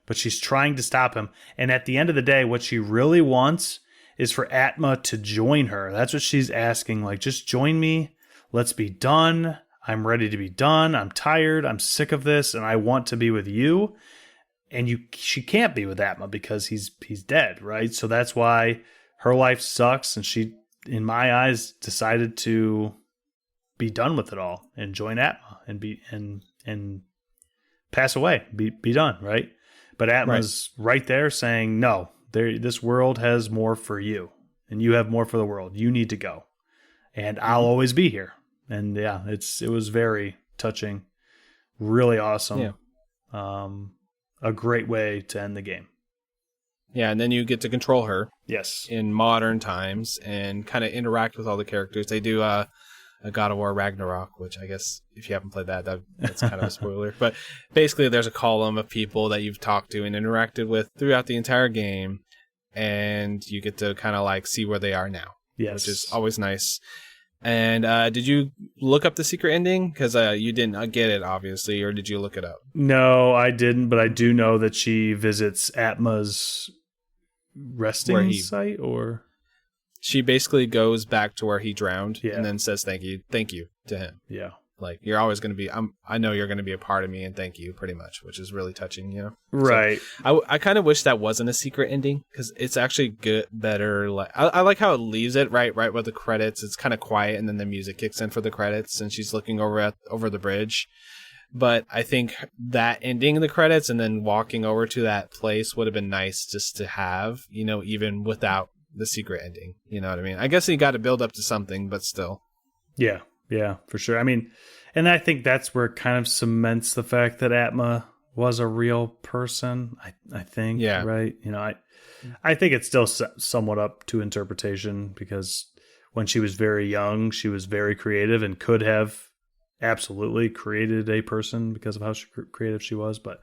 but she's trying to stop him. And at the end of the day, what she really wants is for Atma to join her. That's what she's asking. Like, just join me. Let's be done. I'm ready to be done. I'm tired. I'm sick of this, and I want to be with you. And she can't be with Atma because he's dead, right? So that's why her life sucks, and she, in my eyes, decided to be done with it all and join Atma and pass away, be done, right? But Atma's right there saying, no, this world has more for you, and you have more for the world. You need to go, and I'll always be here. And yeah, it was very touching, really awesome. Yeah. A great way to end the game. Yeah, and then you get to control her. Yes. In modern times, and kind of interact with all the characters. They do a God of War Ragnarok, which I guess if you haven't played that's kind of a spoiler. But basically there's a column of people that you've talked to and interacted with throughout the entire game, and you get to kind of like see where they are now. Yes. Which is always nice. And did you look up the secret ending? Because you didn't get it, obviously, or did you look it up? No, I didn't, but I do know that she visits Atma's resting site, or... She basically goes back to where he drowned and then says thank you to him. Yeah. Like, you're always going to be, I know you're going to be a part of me, and thank you, pretty much, which is really touching, Right. So I kind of wish that wasn't a secret ending, because it's actually better. Like, I like how it leaves it right with the credits. It's kind of quiet, and then the music kicks in for the credits, and she's looking over the bridge. But I think that ending the credits and then walking over to that place would have been nice just to have, even without the secret ending. You know what I mean? I guess you got to build up to something, but still. Yeah. Yeah, for sure. I mean, and I think that's where it kind of cements the fact that Atma was a real person. I think, Yeah. right? I think it's still somewhat up to interpretation because when she was very young, she was very creative and could have absolutely created a person because of how creative she was. But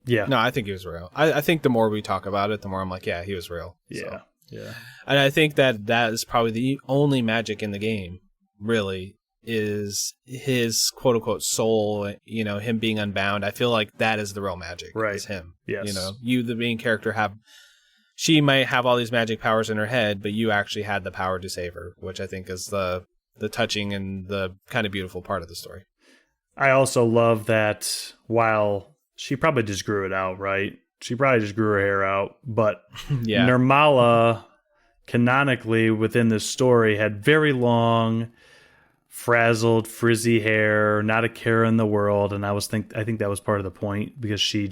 yeah, No, I think he was real. I think the more we talk about it, the more I'm like, yeah, he was real. yeah, So. yeah. And I think that is probably the only magic in the game, really, is his quote unquote soul, him being unbound. I feel like that is the real magic. Right. Is him. Yes. You, the main character, she might have all these magic powers in her head, but you actually had the power to save her, which I think is the touching and the kind of beautiful part of the story. I also love that while she probably just grew it out, right? She probably just grew her hair out, but Yeah. Nirmala, canonically within this story, had very long, frazzled, frizzy hair, not a care in the world, and I think that was part of the point because she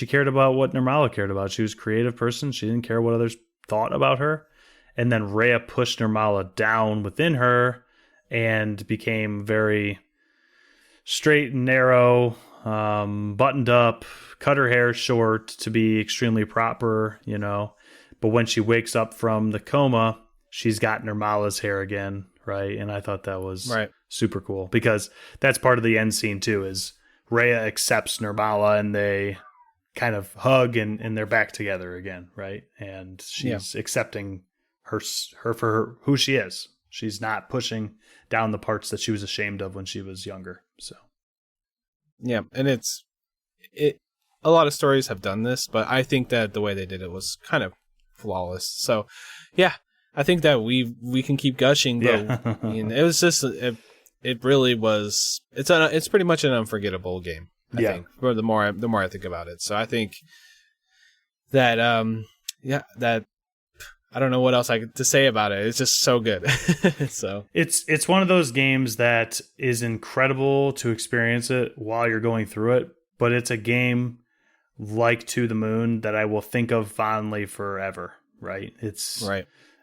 cared about what Nirmala cared about. She was a creative person. She didn't care what others thought about her. And then Rhea pushed Nirmala down within her and became very straight and narrow, buttoned up, cut her hair short to be extremely proper, But when she wakes up from the coma, she's got Nirmala's hair again, right? And I thought that was super cool because that's part of the end scene too, is Rhea accepts Nirmala and they kind of hug and they're back together again, right? And she's accepting her for her, who she is. She's not pushing down the parts that she was ashamed of when she was younger. So, yeah, and a lot of stories have done this, but I think that the way they did it was kind of flawless. So, yeah, I think that we can keep gushing, but it was just it really was. It's pretty much an unforgettable game. I think. For the more I think about it, so I think that that. I don't know what else to say about it. It's just so good. So it's one of those games that is incredible to experience it while you're going through it, but it's a game like To the Moon that I will think of fondly forever, right? It's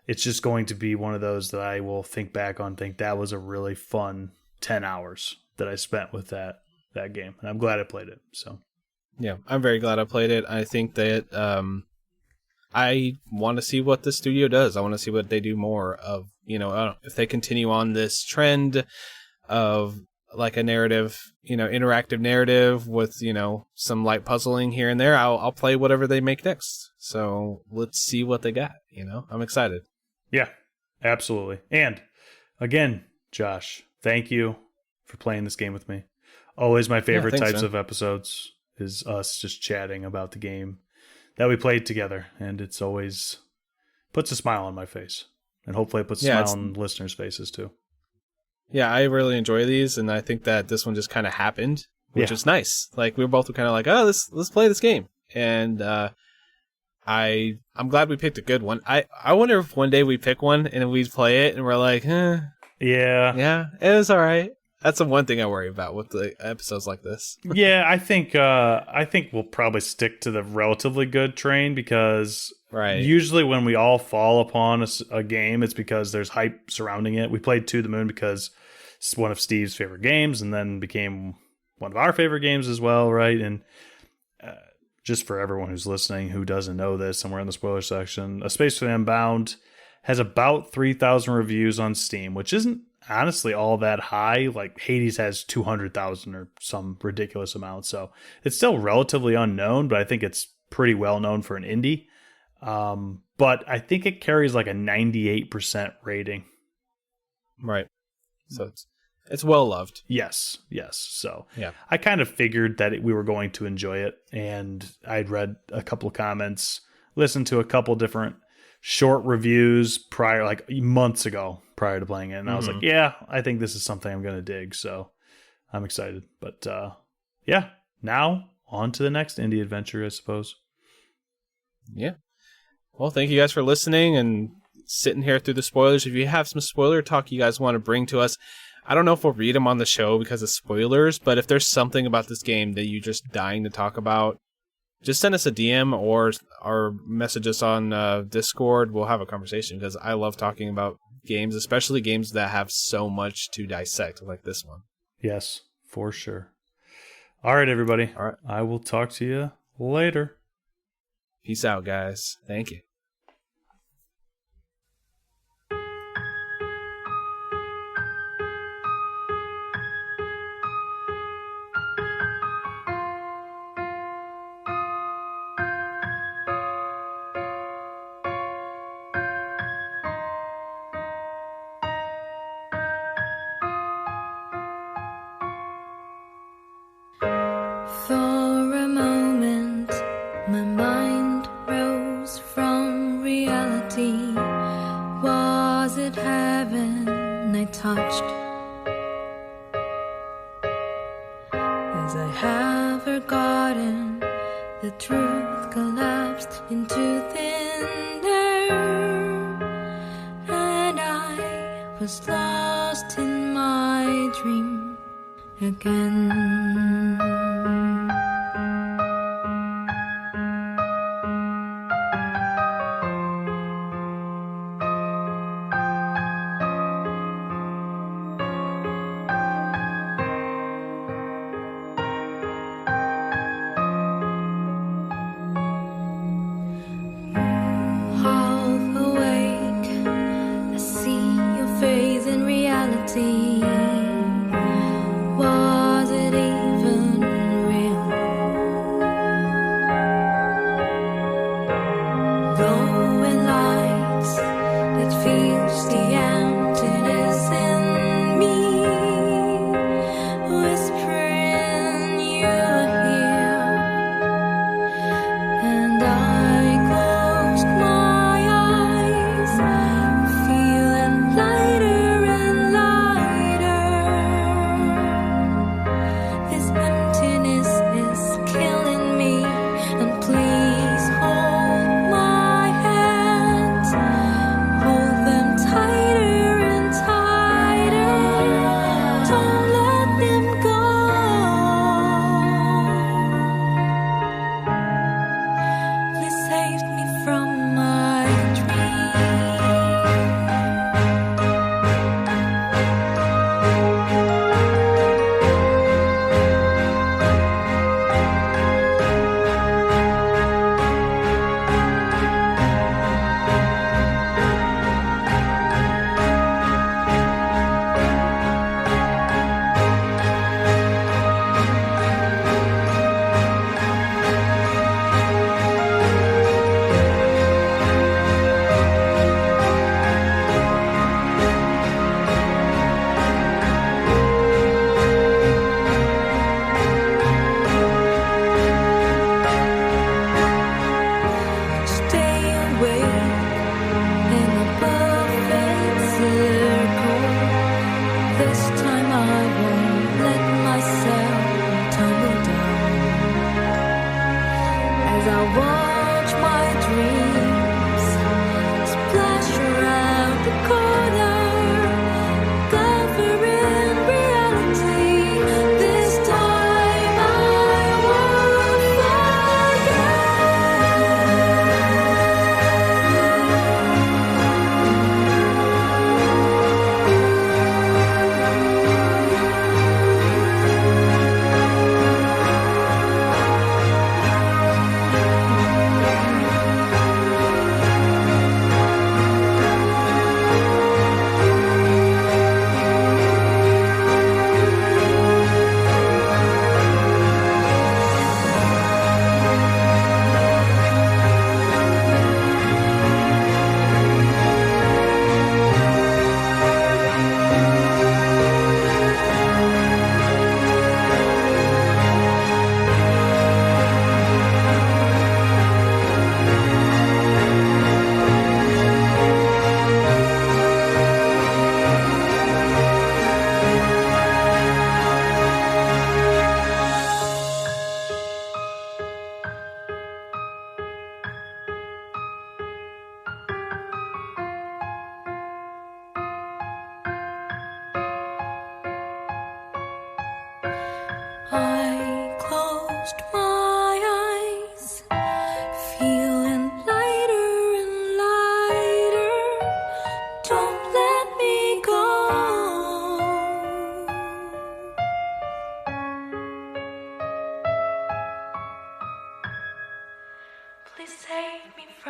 just going to be one of those that I will think back on, think that was a really fun 10 hours that I spent with that game. And I'm glad I played it. So yeah, I'm very glad I played it. I think that I want to see what the studio does. I want to see what they do more of, if they continue on this trend of like a narrative, interactive narrative with, some light puzzling here and there. I'll play whatever they make next. So let's see what they got. I'm excited. Yeah, absolutely. And again, Josh, thank you for playing this game with me. Always my favorite types of episodes is us just chatting about the game that we played together, and it's always puts a smile on my face, and hopefully it puts a smile on listeners' faces too. Yeah, I really enjoy these, and I think that this one just kind of happened, which is nice. Like we were both kind of like, oh, let's play this game, and I'm glad we picked a good one. I wonder if one day we pick one and we play it, and we're like, yeah, it was all right. That's the one thing I worry about with the episodes like this. Yeah, I think we'll probably stick to the relatively good train because usually when we all fall upon a game, it's because there's hype surrounding it. We played To the Moon because it's one of Steve's favorite games and then became one of our favorite games as well, right? And just for everyone who's listening who doesn't know this, somewhere in the spoiler section, A Space For The Unbound has about 3,000 reviews on Steam, which isn't honestly all that high. Like Hades has 200,000 or some ridiculous amount, so it's still relatively unknown, but I think it's pretty well known for an indie. But I think it carries like a 98% rating. Right. So it's well loved. Yes. So yeah, I kind of figured that we were going to enjoy it, and I'd read a couple of comments, listened to a couple different short reviews prior, like months ago prior to playing it. And I was like, yeah, I think this is something I'm going to dig. So I'm excited. But yeah, now on to the next indie adventure, I suppose. Yeah. Well, thank you guys for listening and sitting here through the spoilers. If you have some spoiler talk you guys want to bring to us, I don't know if we'll read them on the show because of spoilers, but if there's something about this game that you're just dying to talk about, just send us a DM or message us on Discord. We'll have a conversation because I love talking about games, especially games that have so much to dissect like this one. Yes, for sure. All right, everybody. All right. I will talk to you later. Peace out, guys. Thank you. For a moment, my mind rose from reality. Was it heaven I touched? As I have forgotten, the truth collapsed into thin air, and I was lost in my dream again. Half awake, I see your face in reality. Was it even real? Glowing lights that fills the emptiness in me, whispering you're here, and I closed my eyes, feeling lighter and lighter. This emptiness is killing me, and please hold my hands, hold them tighter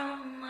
from